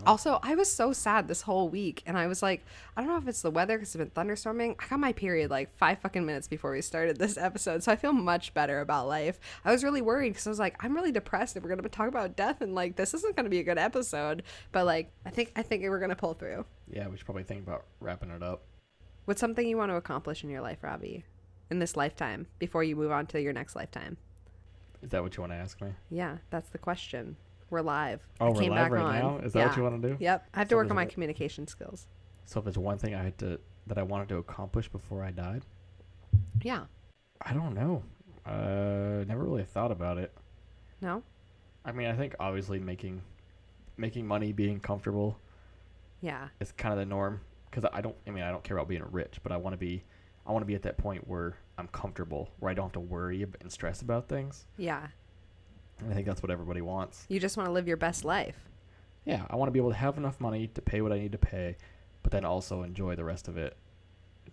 Also, I was so sad this whole week, and I was like, I don't know if it's the weather because it's been thunderstorming. I got my period like 5 fucking minutes before we started this episode, so I feel much better about life. I was really worried because I was like, I'm really depressed if we're gonna talk about death, and like this isn't gonna be a good episode. But like, I think we're gonna pull through. yeah, we should probably think about wrapping it up. What's something you want to accomplish in your life, Robbie? in this lifetime before you move on to your next lifetime? Is that what you want to ask me? Yeah, that's the question. We're live. Oh, I we're came live back right on. now? Is that what you want to do? Yep. I have to So work does on my it- communication skills. So if there's one thing that I wanted to accomplish before I died, Yeah. I don't know. Never really thought about it. No? I mean, I think obviously making money, being comfortable Yeah. is kind of the norm. Because I don't care about being rich, but I want to be at that point where I'm comfortable, where I don't have to worry and stress about things. Yeah. And I think that's what everybody wants. You just want to live your best life. Yeah, I want to be able to have enough money to pay what I need to pay, but then also enjoy the rest of it,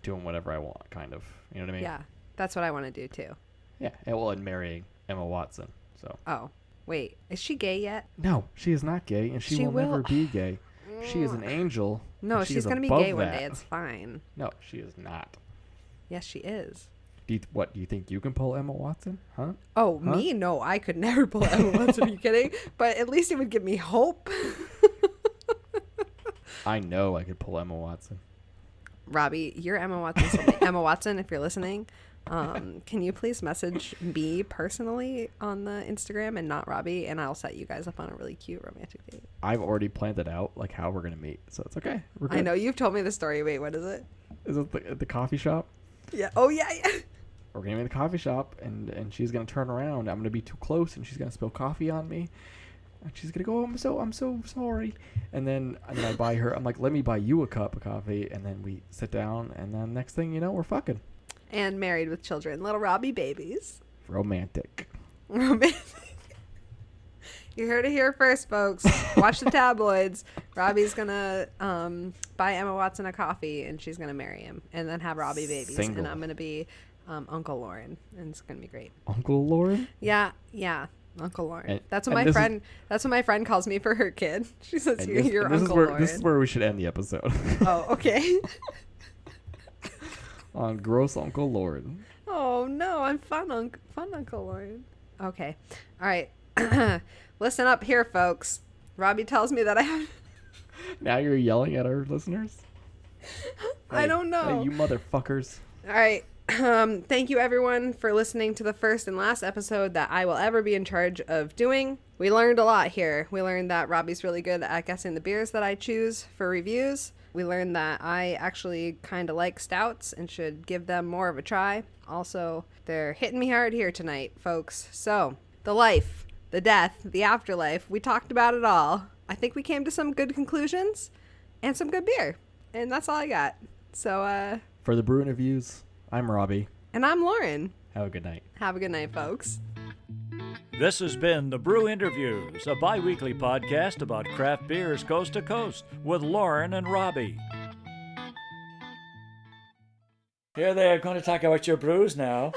doing whatever I want, kind of. You know what I mean? Yeah. That's what I want to do too. Yeah. And marrying Emma Watson. So. Oh, wait. Is she gay yet? No, she is not gay, and she will never be gay. She is an angel. No, and she she's is going to be above gay one that. day. It's fine. No, she is not. Yes, she is. Do you think you can pull Emma Watson? Huh? Oh, Huh? me? No, I could never pull Emma Watson. Are you kidding? But at least it would give me hope. I know I could pull Emma Watson. Robbie, you're Emma Watson. So Emma Watson, if you're listening, can you please message me personally on the Instagram and not Robbie, and I'll set you guys up on a really cute romantic date. I've already planned it out, like how we're gonna meet, so it's okay. We're good. I know you've told me the story. Wait, what is it? Is it the coffee shop? Yeah. Oh yeah, yeah. We're gonna be in the coffee shop, and she's gonna turn around. I'm gonna be too close, and she's gonna spill coffee on me. And she's gonna go, I'm so sorry. And then I buy her. I'm like, let me buy you a cup of coffee, and then we sit down, and then next thing you know, we're fucking. And married with children, little Robbie babies. Romantic. Romantic. You heard it here first, folks. Watch the tabloids. Robbie's gonna buy Emma Watson a coffee, and she's gonna marry him, and then have Robbie babies. Single. And I'm gonna be Uncle Lauren, and it's gonna be great. Uncle Lauren. Yeah, Uncle Lauren. And- That's what and my this is- friend. That's what my friend calls me for her kid. She says, And "You're this Uncle is where Lauren." this is where we should end the episode. Oh, okay. On gross Uncle Lauren. Oh no, I'm fun Uncle Lauren. Okay, all right. Listen up here, folks. Robbie tells me that I have. Now you're yelling at our listeners. I don't know. Hey, you motherfuckers. All right. Thank you, everyone, for listening to the first and last episode that I will ever be in charge of doing. We learned a lot here. We learned that Robbie's really good at guessing the beers that I choose for reviews. We learned that I actually kind of like stouts and should give them more of a try. Also, they're hitting me hard here tonight, folks. So, the life, the death, the afterlife, we talked about it all. I think we came to some good conclusions and some good beer. And that's all I got. So, For the Brew Interviews, I'm Robbie. and I'm Lauren. Have a good night. Have a good night, folks. This has been the Brew Interviews, a bi-weekly podcast about craft beers coast to coast with Lauren and Robbie. Here they are going to talk about your brews now.